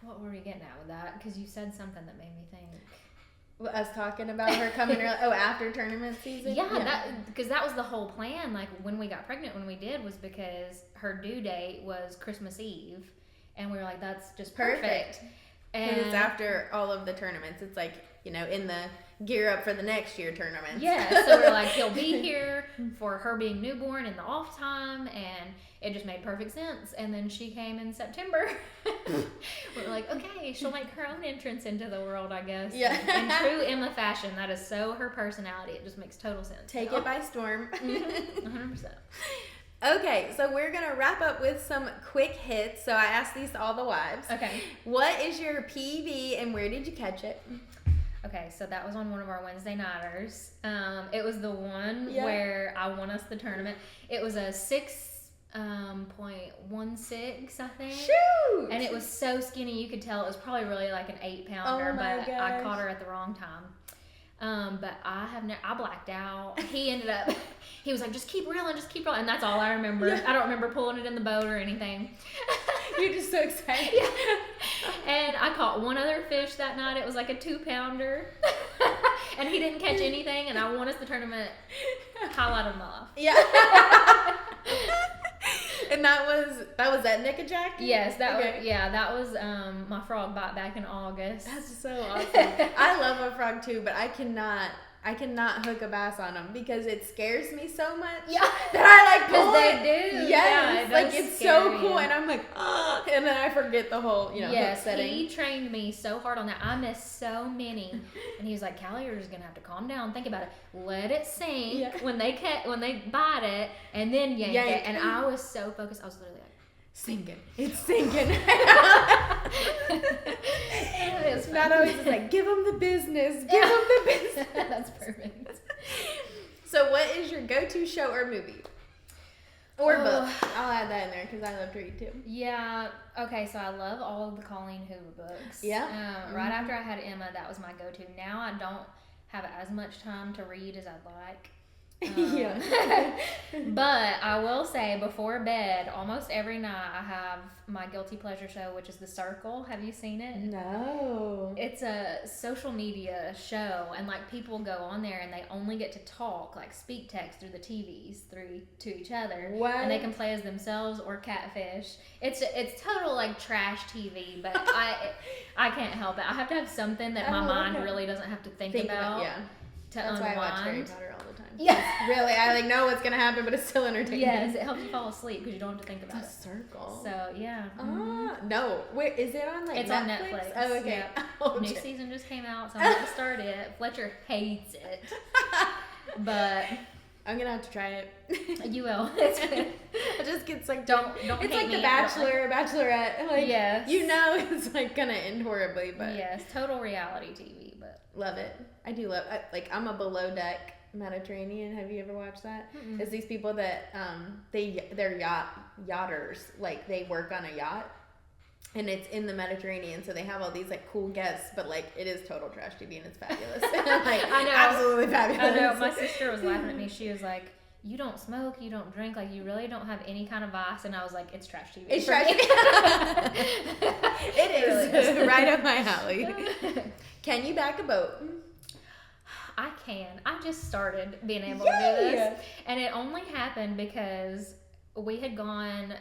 what were we getting at with that? Because you said something that made me think. Us talking about her coming early. Oh, after tournament season? Yeah. Because that was the whole plan. Like, when we got pregnant, when we did, was because her due date was Christmas Eve. And we were like, that's just perfect. And it's after all of the tournaments. It's like, in the gear up for the next year tournament. Yeah, so we're like, he'll be here for her being newborn in the off time, and it just made perfect sense. And then she came in September. We're like, okay, she'll make her own entrance into the world, I guess. Yeah. In true Emma fashion, that is so her personality. It just makes total sense. Take it by storm. 100%. Okay, so we're going to wrap up with some quick hits. So I asked these to all the wives. Okay. What is your PB and where did you catch it? Okay, so that was on one of our Wednesday nighters. It was the one where I won us the tournament. It was a 6.16, I think. Shoot! And it was so skinny, you could tell it was probably really like an 8-pounder, but I caught her at the wrong time. But I blacked out. He ended up, he was like, just keep reeling, and that's all I remember. I don't remember pulling it in the boat or anything. You're just so excited. Yeah. And I caught one other fish that night. It was like a 2-pounder. And he didn't catch anything, and I won us the tournament. Highlight of my life. Yeah. And that was at Nickajack? Yes, that was my frog bite back in August. That's so awesome. I love a frog too, but I cannot hook a bass on them because it scares me so much. Yeah. That I like pull they it. do. Yes. Yeah, it's so cool, and I'm like, oh, and then I forget the whole, hook setting. He trained me so hard on that. I missed so many, and he was like, "Callie, you're just gonna have to calm down. Think about it. Let it sink when they bite it, and then yank it." And I was so focused. I was literally like, sinking. It's sinking. It's not always just like, give them the business. Give them the business. That's perfect. So what is your go-to show or movie? Or book. I'll add that in there because I love to read too. Yeah. Okay, so I love all of the Colleen Hoover books. Yeah. Right after I had Emma, that was my go-to. Now I don't have as much time to read as I'd like. But I will say, before bed, almost every night I have my guilty pleasure show, which is The Circle. Have you seen it? No. It's a social media show, and like people go on there and they only get to talk, like speak text through the TVs to each other. What? And they can play as themselves or catfish. It's total like trash TV, but I can't help it. I have to have something that my mind really doesn't have to think about. That's unwind. why I watch Harry Potter all the time. Yeah. Really, I know what's going to happen, but it's still entertaining. Yes, it helps you fall asleep because you don't have to think about The Circle. So, yeah. No. Wait, is it on like It's Netflix? on Netflix. Oh, okay. Yeah. New season just came out, so I'm going to start it. Fletcher hates it. But I'm going to have to try it. You will. It's good. It just gets like, don't it's hate like me The Bachelor, Bachelorette. Like, yes. It's like going to end horribly, but. Yes, total reality TV, but. Love it. I do love I'm a Below Deck Mediterranean. Have you ever watched that? Mm-mm. It's these people that they're yachters. Like they work on a yacht, and it's in the Mediterranean. So they have all these like cool guests, but like it is total trash TV and it's fabulous. Like, I know, absolutely fabulous. I know. My sister was laughing at me. She was like, "You don't smoke, you don't drink, like you really don't have any kind of vice." And I was like, "It's trash TV." It's trash TV. It is really right up my alley. Can you back a boat? I can. I just started being able to do this. And it only happened because we had gone,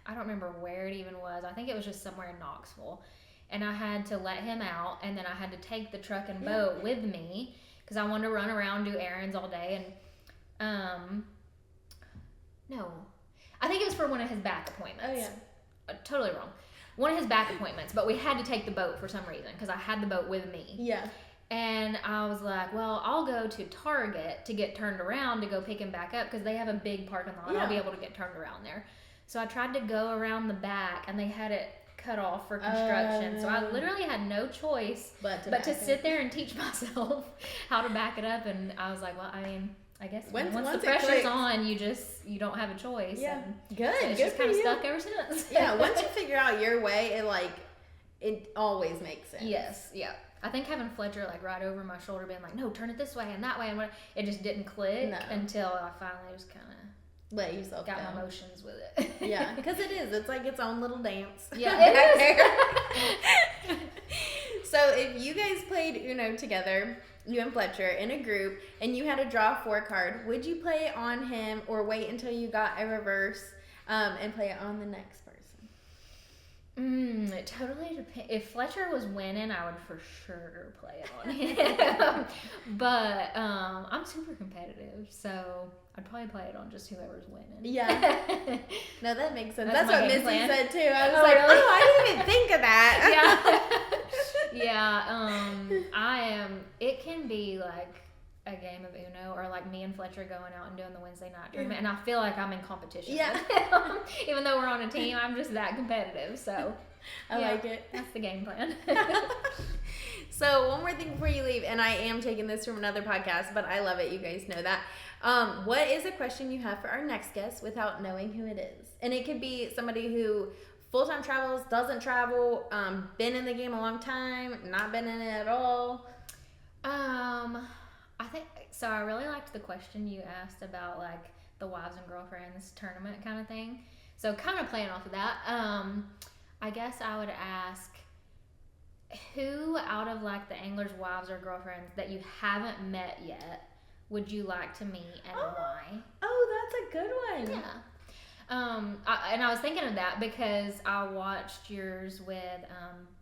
I don't remember where it even was. I think it was just somewhere in Knoxville. And I had to let him out, and then I had to take the truck and boat with me because I wanted to run around, do errands all day. And, no. I think it was for one of his back appointments. Oh, yeah. Totally wrong. One of his back appointments, but we had to take the boat for some reason because I had the boat with me. Yeah. And I was like, well, I'll go to Target to get turned around to go pick him back up because they have a big parking lot. I'll be able to get turned around there. So I tried to go around the back, and they had it cut off for construction. So I literally had no choice but to sit there and teach myself how to back it up. And I was like, well, I mean, I guess once the pressure's on, you don't have a choice. Yeah. And Good. So it's Good just for kind of you. stuck ever since. Yeah. Once you figure out your way, it always makes sense. Yes. Yeah. I think having Fletcher like right over my shoulder being like, no, turn it this way and that way. And it just didn't click until I finally just kind of let yourself got go. my emotions with it. Yeah, because it is. It's like its own little dance. Yeah, it is. So if you guys played Uno together, you and Fletcher, in a group, and you had a draw 4 card, would you play it on him or wait until you got a reverse and play it on the next person? It totally depends. If Fletcher was winning, I would for sure play it on him. But I'm super competitive, so I'd probably play it on just whoever's winning. Yeah. No, that makes sense. That's what Missy said too. I was really? I didn't even think of that. Yeah. It can be like a game of Uno, or like me and Fletcher going out and doing the Wednesday night tournament, and I feel like I'm in competition with him. Even though we're on a team, I'm just that competitive. So I like it. That's the game plan. So one more thing before you leave, and I am taking this from another podcast, but I love it. You guys know that. What is a question you have for our next guest without knowing who it is? And it could be somebody who full-time travels, doesn't travel, been in the game a long time, not been in it at all. I think so. I really liked the question you asked about like the wives and girlfriends tournament kind of thing. So kind of playing off of that, I guess I would ask, who out of like the anglers' wives or girlfriends that you haven't met yet would you like to meet and why? Oh, that's a good one. Yeah. And I was thinking of that because I watched yours with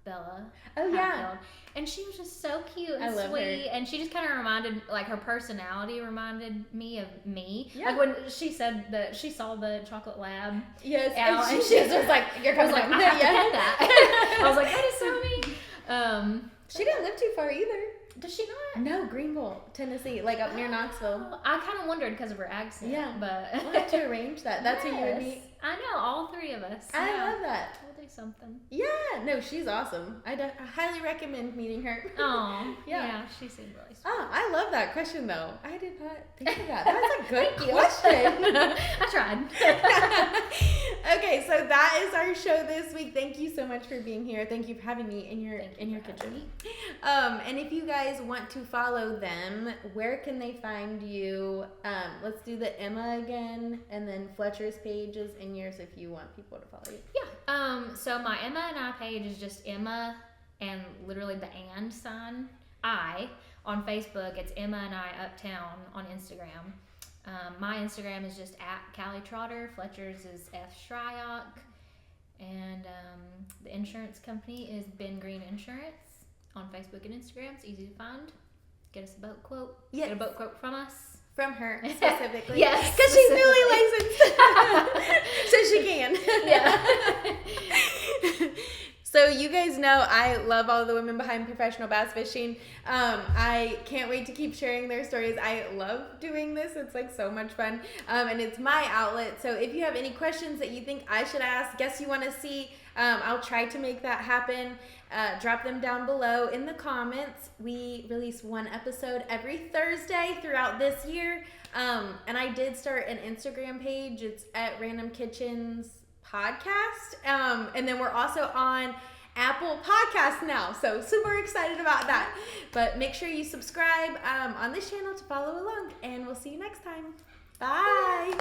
Bella. Oh, yeah. And she was just so cute and I love sweet. her. And she just kind of reminded, like, her personality reminded me of me. Yeah. Like when she said that she saw the chocolate lab Yes. out, and she was just like, you're I was coming like, home. I have to pet that. I was like, that is so me. She didn't live too far either. Does she not? No, Greenville, Tennessee, like up near Knoxville. I kind of wondered because of her accent. Yeah. But We'll have to arrange that. That's who you would meet. I know, all 3 of us. I love that. We'll do something. Yeah, no, she's awesome. I highly recommend meeting her. Oh, yeah, she seemed really sweet. Oh, I love that question though. I did not think of that. That's a good question. I tried. Okay, so that is our show this week. Thank you so much for being here. Thank you for having me in your kitchen. And if you guys want to follow them, where can they find you? Let's do the Emma again, and then Fletcher's page is in yours if you want people to follow you. Yeah. So my Emma and I page is just Emma and literally the and sign I. On Facebook, it's Emma and I Uptown on Instagram. My Instagram is just @Cali Trotter. Fletcher's is F Shryock. And the insurance company is Ben Green Insurance on Facebook and Instagram. It's easy to find. Get us a boat quote. Yes. Get a boat quote from us. From her specifically. Yes. Because she's newly licensed. So she can. Yeah. So you guys know I love all the women behind Professional Bass Fishing. I can't wait to keep sharing their stories. I love doing this. It's like so much fun. And it's my outlet. So if you have any questions that you think I should ask, guests you want to see, I'll try to make that happen. Drop them down below in the comments. We release 1 episode every Thursday throughout this year. And I did start an Instagram page. It's @RandomKitchens Podcast. And then we're also on Apple Podcasts now. So super excited about that. But make sure you subscribe on this channel to follow along. And we'll see you next time. Bye.